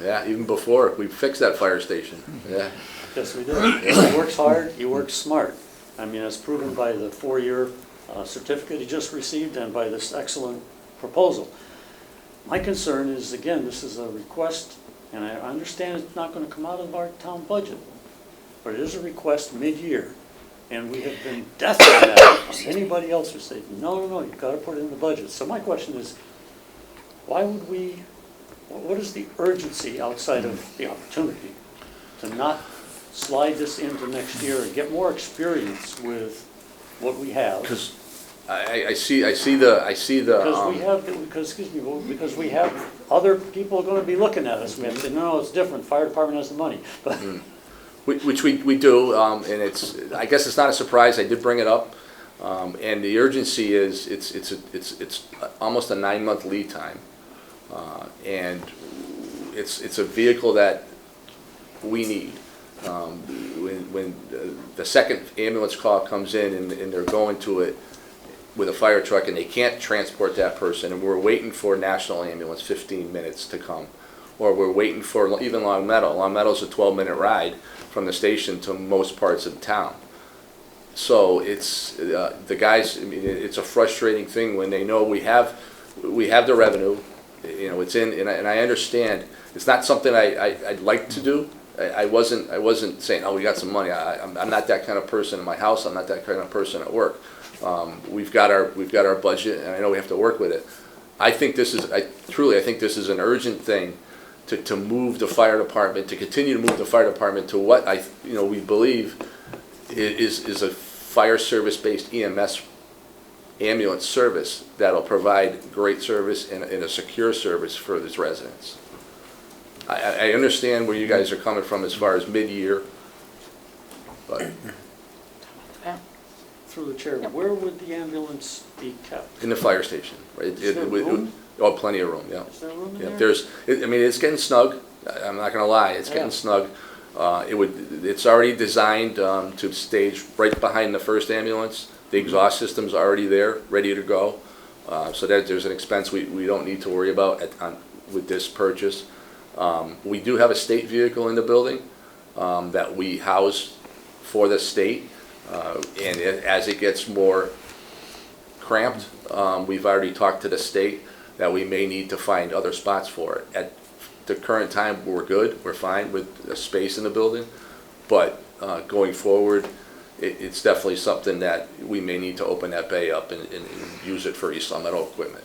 Yeah, even before, we fixed that fire station. Yeah. Yes, we did. He works hard, he works smart. I mean, as proven by the 4-year certificate he just received and by this excellent proposal. My concern is, again, this is a request, and I understand it's not going to come out of our town budget, but it is a request mid-year, and we have been deaf on that. Anybody else would say, no, you've got to put it in the budget. So my question is, why would we, what is the urgency outside of the opportunity to not slide this into next year and get more experience with what we have? Because I see the. Because we have other people going to be looking at us. We have to say, no, it's different. Fire department has the money. But Which we do, and I guess it's not a surprise. I did bring it up, and the urgency is it's almost a 9-month lead time, and it's a vehicle that we need. When the second ambulance call comes in and they're going to it with a fire truck and they can't transport that person, and we're waiting for National Ambulance 15 minutes to come, or we're waiting for even Long Meadow. Long Meadow's a 12-minute ride from the station to most parts of the town. So it's the guys. I mean, it's a frustrating thing when they know we have the revenue. It's in, and I understand it's not something I'd like to do. I wasn't saying, oh, we got some money. I'm not that kind of person in my house. I'm not that kind of person at work. We've got our budget, and I know we have to work with it. I think this is an urgent thing to move the fire department, to continue to move the fire department to what we believe is a fire service-based EMS ambulance service that'll provide great service and a secure service for its residents. I understand where you guys are coming from as far as mid-year, but through the chair, where would the ambulance be kept? in the fire station, right? Is there room? Oh, plenty of room, yeah. Is there room in Yeah, there? it's getting snug. I'm not gonna lie, it's getting snug. It's already designed to stage right behind the first ambulance. The exhaust system's already there, ready to go. So that there's an expense we don't need to worry about with this purchase. We do have a state vehicle in the building that we house for the state. And as it gets more cramped, we've already talked to the state that we may need to find other spots for it. At the current time, we're good, we're fine with the space in the building, but going forward, it's definitely something that we may need to open that bay up and use it for East Long Meadow equipment.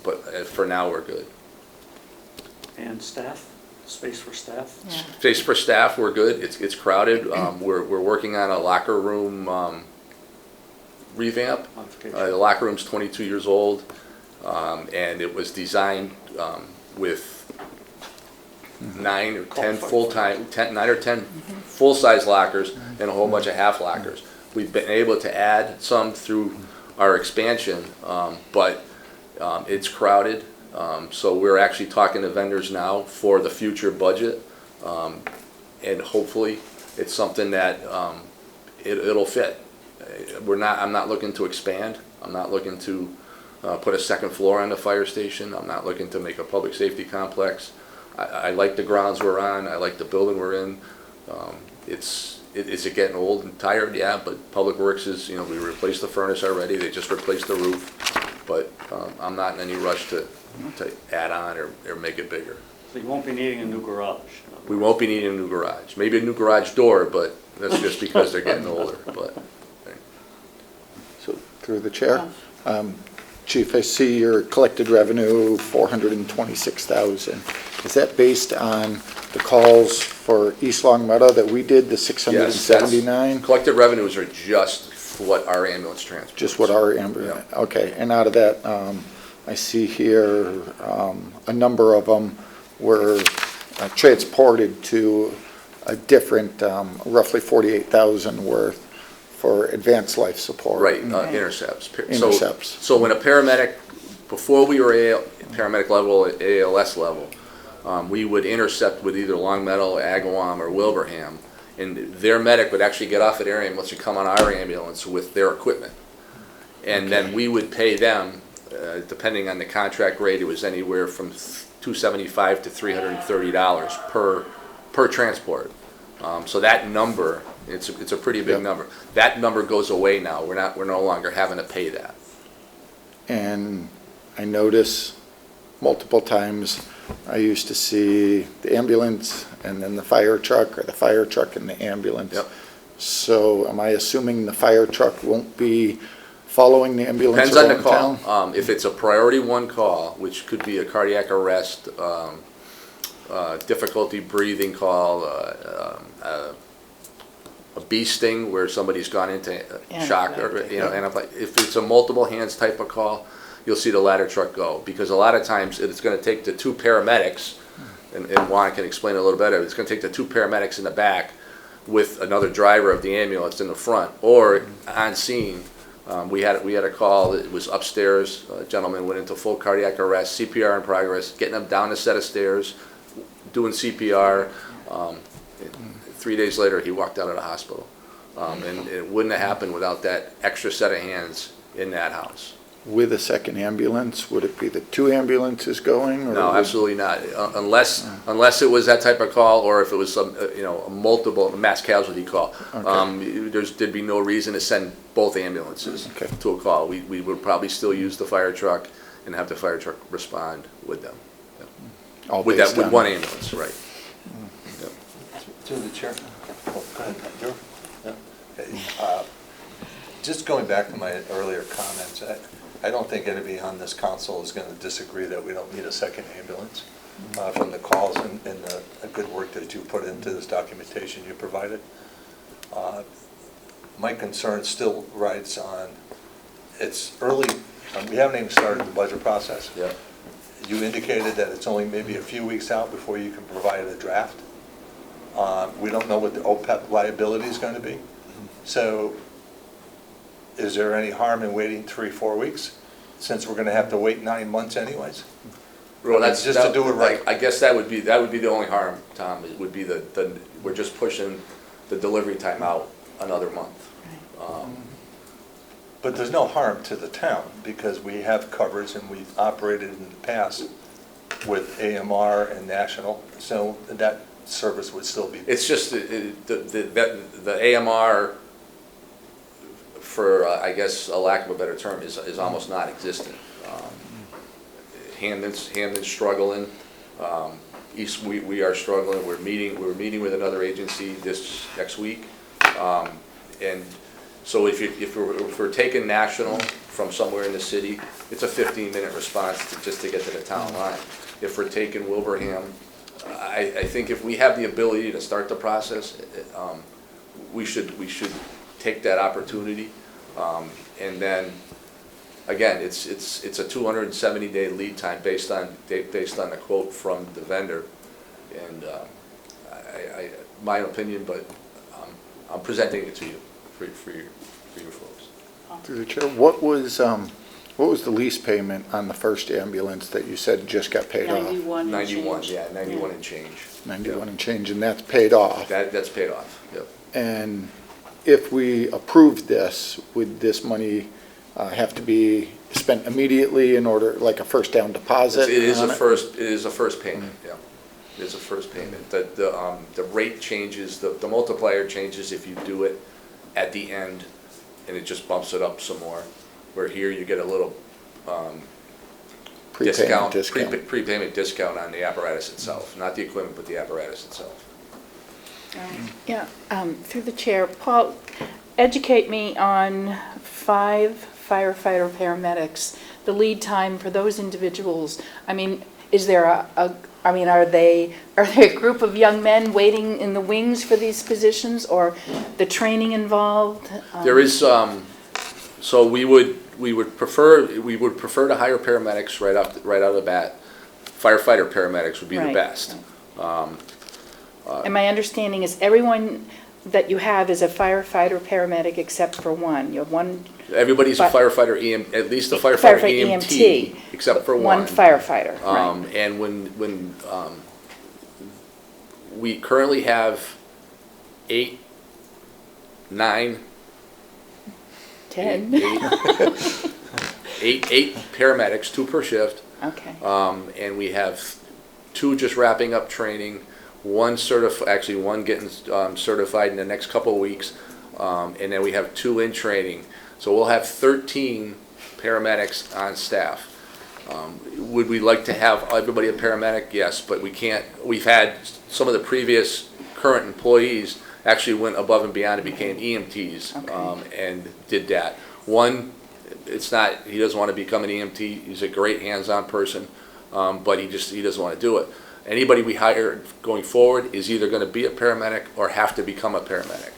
But for now, we're good. And staff, space for staff? Yeah. Space for staff, we're good. It's crowded. We're working on a locker room revamp. Modification. The locker room's 22 years old, and it was designed with 9 or 10 full-time, 9 or 10 full-size lockers and a whole bunch of half lockers. We've been able to add some through our expansion, but it's crowded. So we're actually talking to vendors now for the future budget, and hopefully it's something that it'll fit. I'm not looking to expand. I'm not looking to put a second floor on the fire station. I'm not looking to make a public safety complex. I like the grounds we're on. I like the building we're in. Is it getting old and tired? Yeah, but Public Works is, we replaced the furnace already. They just replaced the roof. But I'm not in any rush to add on or make it bigger. So you won't be needing a new garage? We won't be needing a new garage. Maybe a new garage door, but that's just because they're getting older. But So, through the chair, Chief, I see your collected revenue, 426,000. Is that based on the calls for East Long Meadow that we did, the 679? Collected revenues are just what our ambulance transports. Just what our ambulance, okay. And out of that, I see here a number of them were transported to a different, roughly 48,000 worth for advanced life support. Right, intercepts. Intercepts. So when a paramedic, before we were paramedic level, ALS level, we would intercept with either Long Meadow, Agawam, or Wilbraham, and their medic would actually get off at their ambulance and come on our ambulance with their equipment. And then we would pay them, depending on the contract rate, it was anywhere from $275 to $330 per transport. So that number, it's a pretty big number. That number goes away now. We're no longer having to pay that. And I notice multiple times, I used to see the ambulance and then the fire truck, or the fire truck and the ambulance. Yep. So am I assuming the fire truck won't be following the ambulance Depends on around the town? call. If it's a priority 1 call, which could be a cardiac arrest, difficulty breathing call, a bee sting where somebody's gone into shock, or if it's a multiple hands type of call, you'll see the ladder truck go, because a lot of times it's going to take the 2 paramedics, and Juan can explain it a little better. It's going to take the 2 paramedics in the back with another driver of the ambulance in the front, or on scene. We had a call. It was upstairs. A gentleman went into full cardiac arrest, CPR in progress, getting him down a set of stairs, doing CPR. 3 days later, he walked out of the hospital. And it wouldn't have happened without that extra set of hands in that house. With a second ambulance, would it be the 2 ambulances going? Or No, would- absolutely not. Unless it was that type of call, or if it was some, a multiple mass casualty call. There'd be no reason to send both ambulances to a call. We would probably still use the fire truck and have the fire truck respond with them. All With based on- one ambulance, right. Through the chair. Oh, go ahead, Drew. Yeah. Just going back to my earlier comments, I don't think anybody on this council is going to disagree that we don't need a second ambulance from the calls and the good work that you put into this documentation you provided. My concern still rides on, it's early, we haven't even started the budget process. Yeah. You indicated that it's only maybe a few weeks out before you can provide a draft. We don't know what the OPEB liability is going to be. So is there any harm in waiting 3-4 weeks, since we're going to have to wait 9 months anyways? Well, that's just to do it right. I guess that would be the only harm, Tom. It would be we're just pushing the delivery time out another month. But there's no harm to the town, because we have coverage and we've operated in the past with AMR and National, so that service would still be. It's just the AMR, for I guess a lack of a better term, is almost non-existent. Hamden's struggling. East, we are struggling. We're meeting with another agency this next week, and so if we're taking National from somewhere in the city, it's a 15-minute response just to get to the town line. If we're taking Wilbraham, I think if we have the ability to start the process, we should take that opportunity, and then again, it's a 270-day lead time based on the quote from the vendor, and my opinion, but I'm presenting it to you for your folks. Through the chair, what was the lease payment on the first ambulance that you said just got paid off? 91 and change. 91 and change. 91 and change, and that's paid off. That's paid off, yep. And if we approved this, would this money have to be spent immediately in order, like a first down deposit? It is on a first payment, yeah. It is a first payment. The rate changes, the multiplier changes if you do it at the end, and it just bumps it up some more. Where here you get a little Prepayment prepayment discount on the apparatus itself, not the equipment, but the apparatus itself. Yeah, through the chair, Paul, educate me on 5 firefighter paramedics, the lead time for those individuals. I mean, is there are they a group of young men waiting in the wings for these positions, or the training involved? There is so we would prefer to hire paramedics right out of the bat. Firefighter paramedics would be the Right. best. And my understanding is everyone that you have is a firefighter paramedic except for one. You have one. Everybody's a firefighter at least a firefighter EMT, except for one. One firefighter, right. And when we currently have 8, 9, 10. 8 paramedics, 2 per shift. Okay. And we have 2 just wrapping up training, one getting certified in the next couple of weeks, and then we have 2 in training. So we'll have 13 paramedics on staff. Would we like to have everybody a paramedic? Yes, but we can't. We've had some of the previous current employees actually went above and beyond and became EMTs, and did that. One, he doesn't want to become an EMT. He's a great hands-on person, but he doesn't want to do it. Anybody we hire going forward is either going to be a paramedic or have to become a paramedic.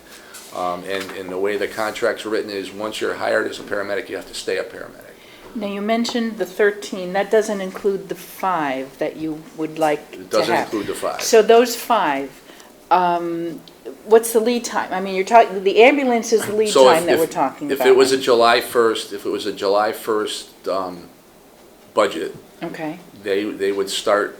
And the way the contract's written is once you're hired as a paramedic, you have to stay a paramedic. Now, you mentioned the 13. That doesn't include the 5 that you would like to have. It doesn't include the 5. So those 5, what's the lead time? I mean, you're talking, the ambulance is the lead time that we're talking about. If it was a July 1st, budget, Okay. they would start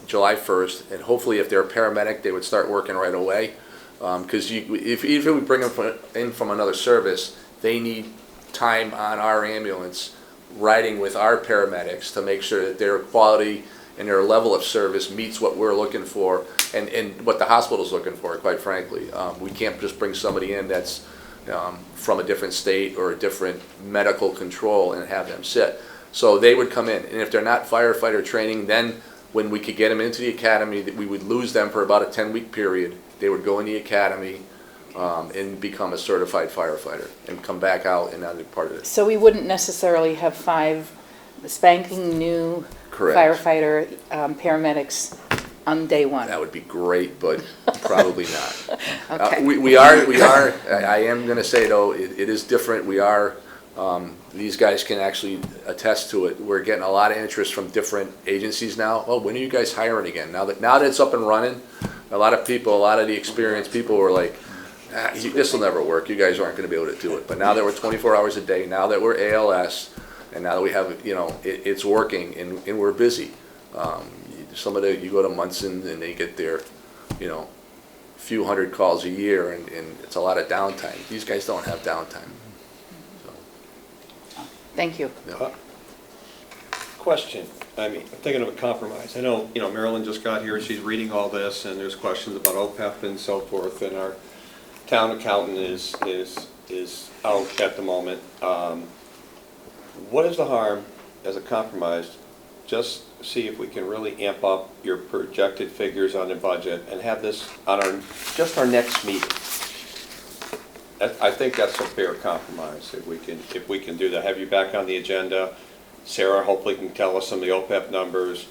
July 1st, and hopefully if they're a paramedic, they would start working right away. Because if we bring them in from another service, they need time on our ambulance riding with our paramedics to make sure that their quality and their level of service meets what we're looking for and what the hospital's looking for, quite frankly. We can't just bring somebody in that's from a different state or a different medical control and have them sit. So they would come in, and if they're not firefighter training, then when we could get them into the academy, that we would lose them for about a 10-week period. They would go in the academy and become a certified firefighter and come back out and not be part of it. So we wouldn't necessarily have 5 spanking new Correct. firefighter paramedics on day 1. That would be great, but probably not. Okay. I am going to say, though, it is different. We are, these guys can actually attest to it. We're getting a lot of interest from different agencies now. Oh, when are you guys hiring again? Now that it's up and running, a lot of the experienced people were like, this will never work. You guys aren't going to be able to do it. But now that we're 24 hours a day, now that we're ALS, and now that we have, it's working and we're busy. You go to Munson and they get their, few hundred calls a year and it's a lot of downtime. These guys don't have downtime. So. Thank you. Question, I mean, I'm thinking of a compromise. I know, Marilyn just got here, she's reading all this, and there's questions about OPEB and so forth, and our town accountant is out at the moment. What is the harm, as a compromise, just see if we can really amp up your projected figures on the budget and have this on our next meeting? I think that's a fair compromise, if we can do that. Have you back on the agenda. Sarah hopefully can tell us some of the OPEB numbers,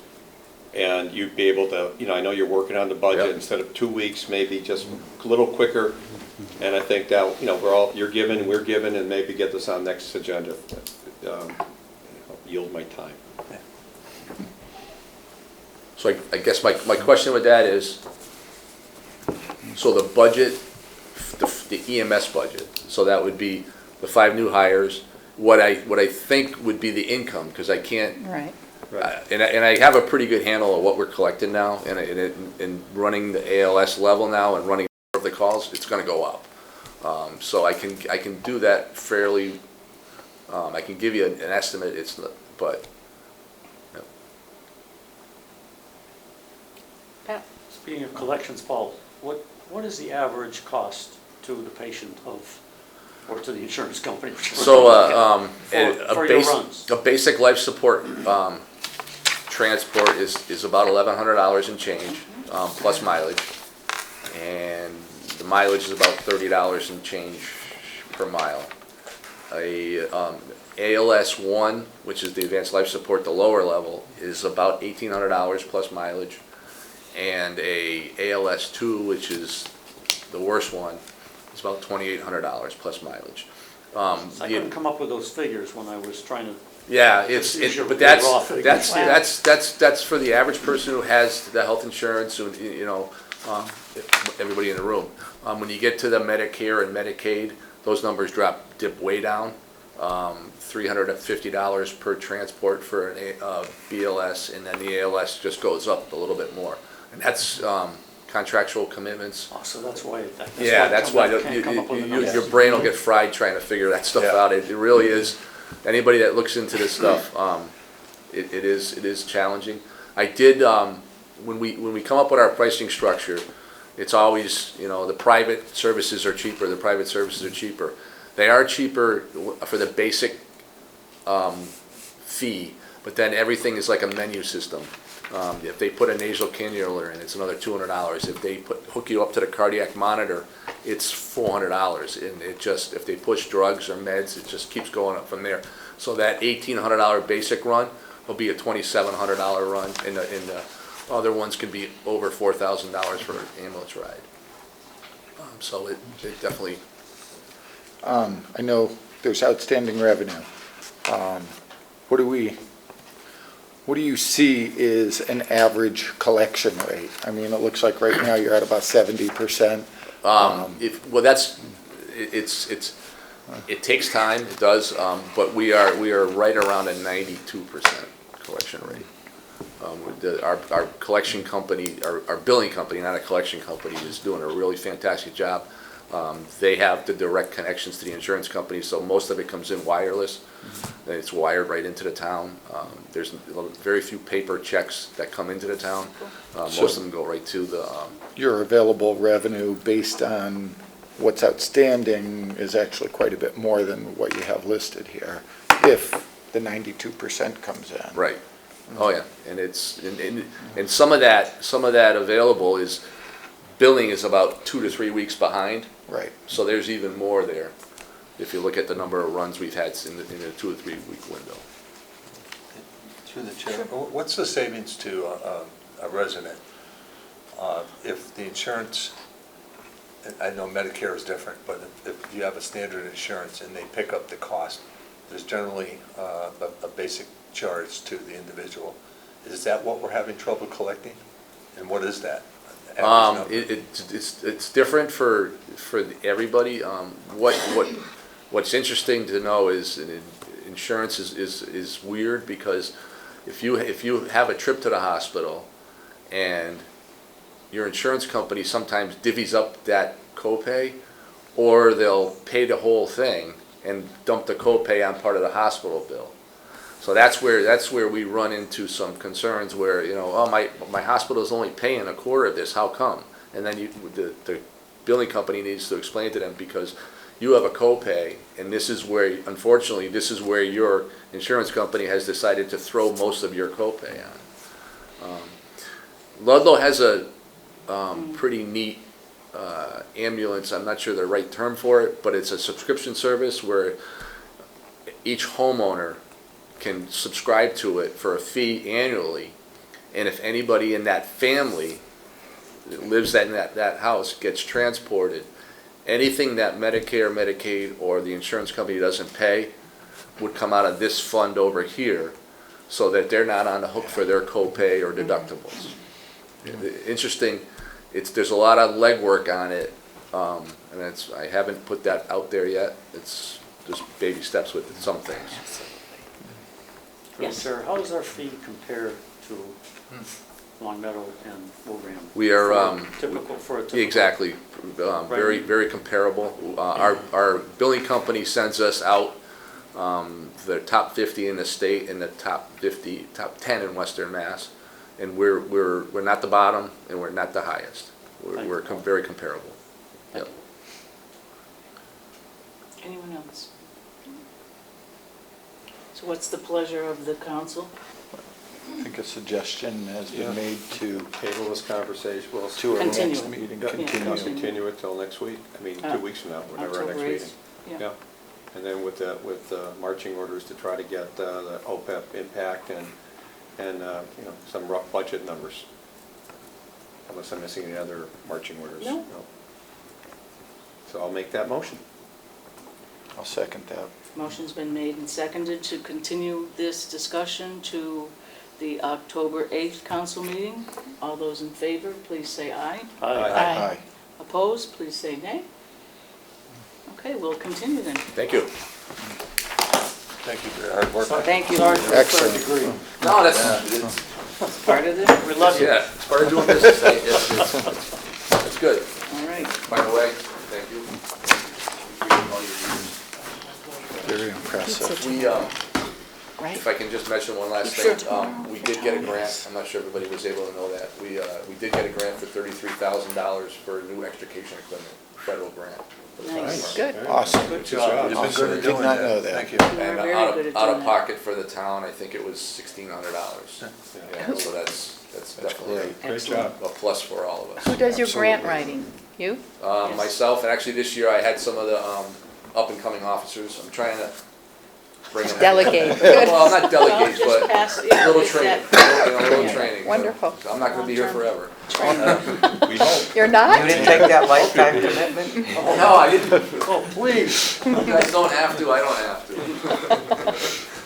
and you'd be able to, I know you're working on the budget, Yep. instead of 2 weeks, maybe just a little quicker. And I think that, you're given, we're given, and maybe get this on next agenda. Yield my time. So I guess my question with that is, so the budget, the EMS budget, so that would be the 5 new hires, what I think would be the income, because I can't, Right. and I have a pretty good handle of what we're collecting now, and running the ALS level now and running the calls, it's gonna go up. So I can do that fairly, I can give you an estimate, but. Speaking of collections, Paul, what is the average cost to the patient or to the insurance company? So, For your runs. a basic life support, transport is about $1,100 and change, plus mileage. And the mileage is about $30 and change per mile. ALS 1, which is the advanced life support, the lower level, is about $1,800 plus mileage. And a ALS 2, which is the worst one, is about $2,800 plus mileage. I couldn't come up with those figures when I was trying to. Yeah, Usually but they're raw figures. that's for the average person who has the health insurance, who, everybody in the room. When you get to the Medicare and Medicaid, those numbers dip way down. $350 per transport for an BLS, and then the ALS just goes up a little bit more. And that's contractual commitments. Oh, so that's why. That's why can't come up with the numbers. your brain will get fried trying to figure that stuff out. It really is. Anybody that looks into this stuff, it is challenging. I did when we come up with our pricing structure, it's always the private services are cheaper. The private services are cheaper. They are cheaper for the basic fee, but then everything is like a menu system. If they put a nasal cannula in, it's another $200. If they hook you up to the cardiac monitor, it's $400. And if they push drugs or meds, it just keeps going up from there. So that $1,800 basic run will be a $2,700 run, and the other ones can be over $4,000 for an ambulance ride. So it definitely. I know there's outstanding revenue. What do you see is an average collection rate? I mean, it looks like right now you're at about 70%. It takes time, it does, but we are right around a 92% collection rate. Our collection company, our billing company, not a collection company, is doing a really fantastic job. They have the direct connections to the insurance company, so most of it comes in wireless. And it's wired right into the town. There's very few paper checks that come into the town. Most of them go right to the. Your available revenue based on what's outstanding is actually quite a bit more than what you have listed here, if the 92% comes in. Right. Oh yeah, and and some of that available is, billing is about 2 to 3 weeks behind. Right. So there's even more there, if you look at the number of runs we've had in a 2 or 3 week window. Through the chair, what's the savings to a resident if the insurance, I know Medicare is different, but if you have a standard insurance and they pick up the cost, there's generally a basic charge to the individual. Is that what we're having trouble collecting? And what is that? It's different for everybody. What's interesting to know is insurance is weird, because if you have a trip to the hospital and your insurance company sometimes divvies up that copay, or they'll pay the whole thing and dump the copay on part of the hospital bill. So that's where we run into some concerns where, you know, oh, my hospital's only paying a quarter of this, how come? And then the billing company needs to explain to them, because you have a copay, and this is where, unfortunately, this is where your insurance company has decided to throw most of your copay on. Ludlow has a pretty neat ambulance, I'm not sure the right term for it, but it's a subscription service where each homeowner can subscribe to it for a fee annually, and if anybody in that family that lives in that house gets transported, anything that Medicare, Medicaid, or the insurance company doesn't pay would come out of this fund over here, so that they're not on the hook for their copay or deductibles. Interesting, there's a lot of legwork on it, and I haven't put that out there yet. It's just baby steps with some things. Yes. Sarah, how does our fee compare to Long Meadow and Wilbraham? We are Typical for a typical. exactly very very comparable. Our billing company sends us out the top 50 in the state and the top 10 in Western Mass, and we're not the bottom and we're not the highest. We're very comparable. Yep. Anyone else? So what's the pleasure of the council? I think a suggestion has been made to, Table this conversation, well, to our Continue. next meeting, yeah, continue. continue it till next week, I mean, 2 weeks from now, whatever our next October meeting. 8th, yeah. And then with marching orders to try to get the OPEB impact and you know, some rough budget numbers. Unless I'm missing any other marching orders. No. So I'll make that motion. I'll second that. Motion's been made and seconded to continue this discussion to the October 8th council meeting. All those in favor, please say aye. Aye. Opposed, please say nay. Okay, we'll continue then. Thank you. Thank you for your hard work. Thank you. Excellent. No, it's Part of it? We love you. yeah, it's part of doing business. It's good. All right. By the way, thank you. Very impressive. We, Right. if I can just mention one last Sure. thing, we did get a grant, I'm not sure everybody was able to know that. We did get a grant for $33,000 for new extrication equipment, federal grant. Nice. Good. Awesome. Good job. You've been good at Did doing not that. know that. Thank you. You are And very out good at of doing that. pocket for the town, I think it was $1,600. Yeah, so that's definitely great. Great job. a plus for all of us. Who does your grant Absolutely. writing? You? Myself, and actually this year I had some of the up-and-coming officers. I'm trying to bring them. Delegate. Good. Well, not delegate, Just but pass, a yeah, little it's training. that- A little Yeah. training. Wonderful. I'm not gonna be here forever. We hope. You're not? You didn't take that lifetime commitment? No, I didn't. Oh, please. You guys don't have to, I don't have to.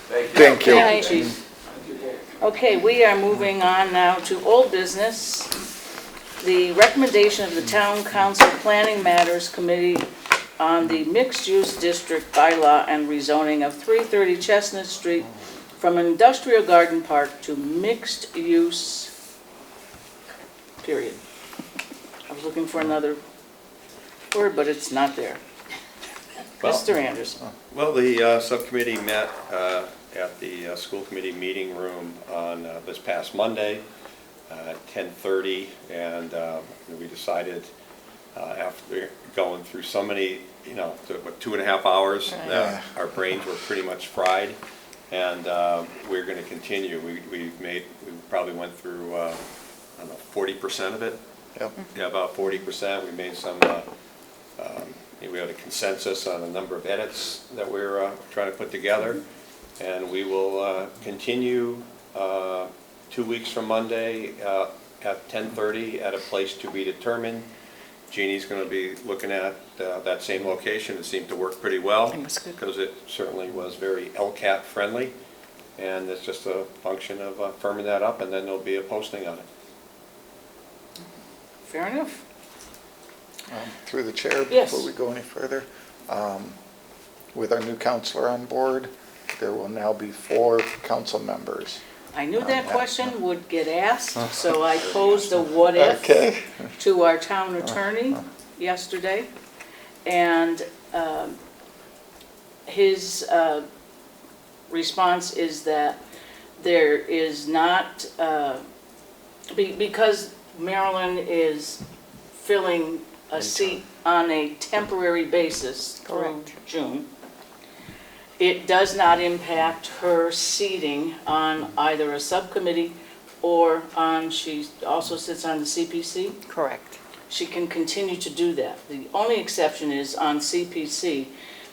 Thank you. Thank you. Thank you, Chief. Okay, we are moving on now to old business. The recommendation of the Town Council Planning Matters Committee on the mixed-use district bylaw and rezoning of 330 Chestnut Street from an industrial garden park to mixed-use, period. I was looking for another word, but it's not there. Well- Mr. Anderson. Well, the subcommittee met at the school committee meeting room on this past Monday at 10:30, and we decided after going through so many, you know, 2.5 hours, that our brains were pretty much fried, and we're going to continue. We probably went through, I don't know, 40% of it. Yep. Yeah, about 40%. We made some, we had a consensus on a number of edits that we're trying to put together. And we will continue 2 weeks from Monday at 10:30 at a place to be determined. Jeannie's going to be looking at that same location. It seemed to work pretty well. It was good. Because it certainly was very LCAT friendly. And it's just a function of firming that up, and then there'll be a posting on it. Fair enough. Through the chair, Yes. before we go any further, with our new counselor on board, there will now be 4 council members. I knew that question would get asked, so I posed a what if Okay. to our town attorney yesterday. And his response is that there is not, because Marilyn is filling a seat on a temporary basis through Correct. June, it does not impact her seating on either a subcommittee or on, she also sits on the CPC. Correct. She can continue to do that. The only exception is on CPC,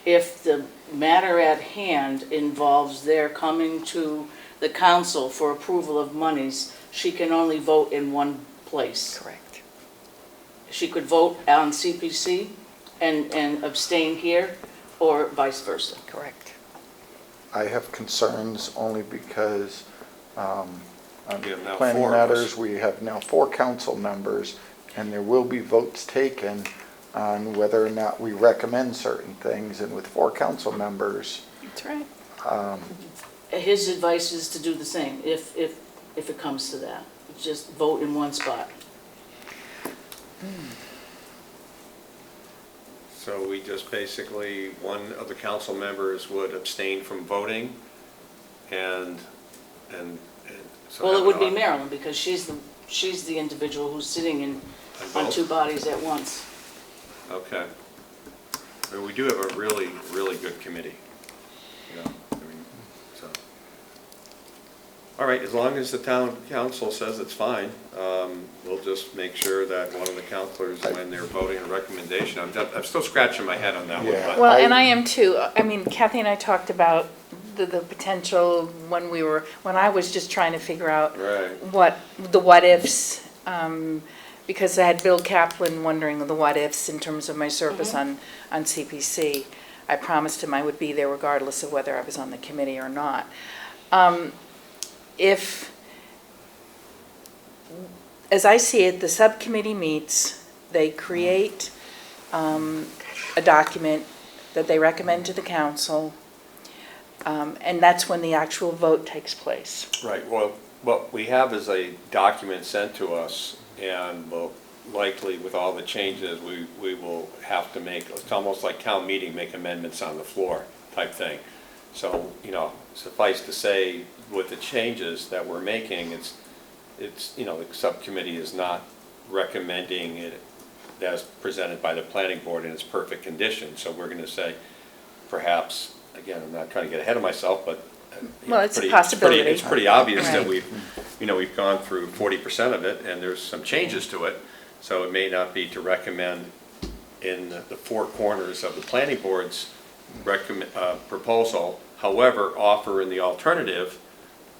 if the matter at hand involves their coming to the council for approval of monies, she can only vote in one place. Correct. She could vote on CPC and abstain here, or vice versa. Correct. I have concerns only because on We have now planning 4 of us. matters, we have now 4 council members, and there will be votes taken on whether or not we recommend certain things, and with 4 council members, That's right. His advice is to do the same, if it comes to that. Just vote in one spot. So we just basically, one of the council members would abstain from voting, and so. Well, it would be have Marilyn, because she's the individual who's sitting on both? 2 bodies at once. Okay. I mean, we do have a really, really good committee, you know, I mean, so. All right, as long as the town council says it's fine, we'll just make sure that one of the counselors, when they're voting a recommendation, I'm still scratching my head on that one, Yeah. but. Well, and I am too. I mean, Kathy and I talked about the potential when I was just trying to figure out Right. what ifs, because I had Bill Kaplan wondering the what ifs in terms of my service on CPC. I promised him I would be there regardless of whether I was on the committee or not. If, as I see it, the subcommittee meets, they create a document that they recommend to the council, and that's when the actual vote takes place. Right, well, what we have is a document sent to us, and we'll likely, with all the changes, we will have to make, it's almost like town meeting, make amendments on the floor type thing. So, you know, suffice to say, with the changes that we're making, it's, you know, the subcommittee is not recommending it as presented by the planning board in its perfect condition. So we're gonna say, perhaps, again, I'm not trying to get ahead of myself, but. Well, it's a possibility. It's pretty obvious that Right. we've gone through 40% of it, and there's some changes to it. So it may not be to recommend in the 4 corners of the planning board's proposal. However, offer in the alternative,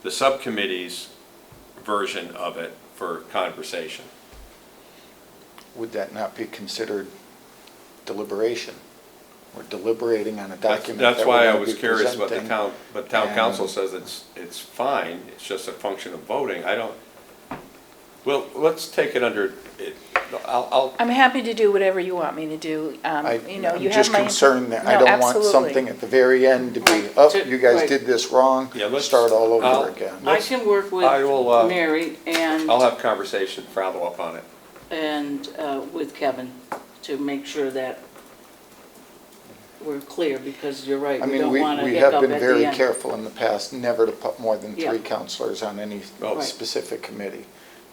the subcommittee's version of it for conversation. would that not be considered deliberation? We're deliberating on a document that That's we're why I gonna was be curious what presenting. town and- council says it's fine, it's just a function of voting. I don't, well, let's take it under, I'll, I'm happy to do whatever you want me to do. I'm You know, you have just my. concerned that I No, don't want absolutely. something at the very end to be, oh, you guys Right. did this wrong, Yeah, let's- start all I'll- over again. I can work with I will, Mary and I'll have conversation, follow up on it. with Kevin to make sure that we're clear, because you're right, I we mean, don't want to we hiccup have been at the very end. careful in the past never to put more than Yeah. 3 counselors on any Right. specific committee.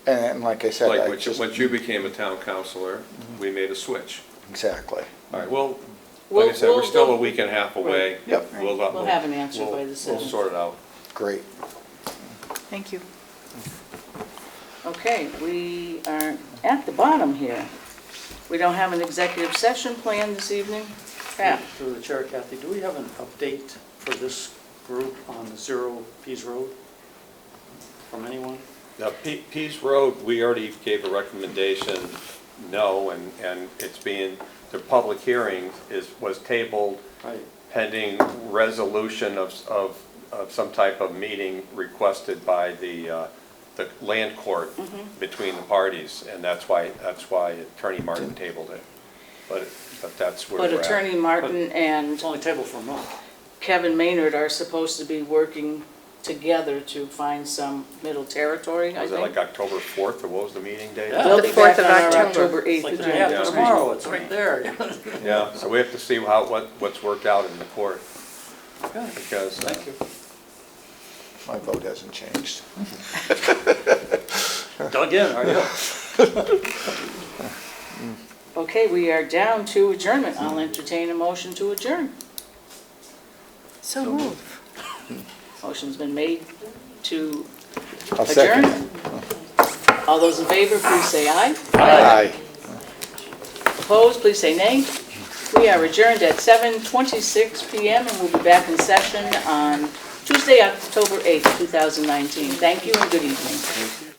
And like I said, Like, I once just, you became a town councilor, we made a switch. exactly. All right, well, like I We'll- said, we're we'll- still a week and a half away. Yep. We'll have an answer by the We'll 7th. sort it out. Great. Thank you. Okay, we are at the bottom here. We don't have an executive session planned this evening. Pat? Through the chair, Kathy, do we have an update for this group on the Zero Pease Road from anyone? Now, Pease Road, we already gave a recommendation, no, and it's being, the public hearing was tabled Right. pending resolution of some type of meeting requested by the land court between the parties, and that's why Attorney Martin tabled it. But that's where But we're at. Attorney Martin and It's only tabled for a month. Kevin Maynard are supposed to be working together to find some middle territory, I Was it like think. October 4th, or what was the meeting date? Yeah. They'll The be 4th back of on our October. October 8th. It's like the day agenda. after tomorrow, it's right there. Yeah, so we have to see what's worked out in the court. Because, Thank you. My vote hasn't changed. Dug in, are you? Okay, we are down to adjournment. I'll entertain a motion to adjourn. So move. Motion's been made to I'll second. adjourn. All those in favor, please say aye. Aye. Opposed, please say nay. We are adjourned at 7:26 PM and we'll be back in session on Tuesday, October 8th, 2019. Thank you and good evening.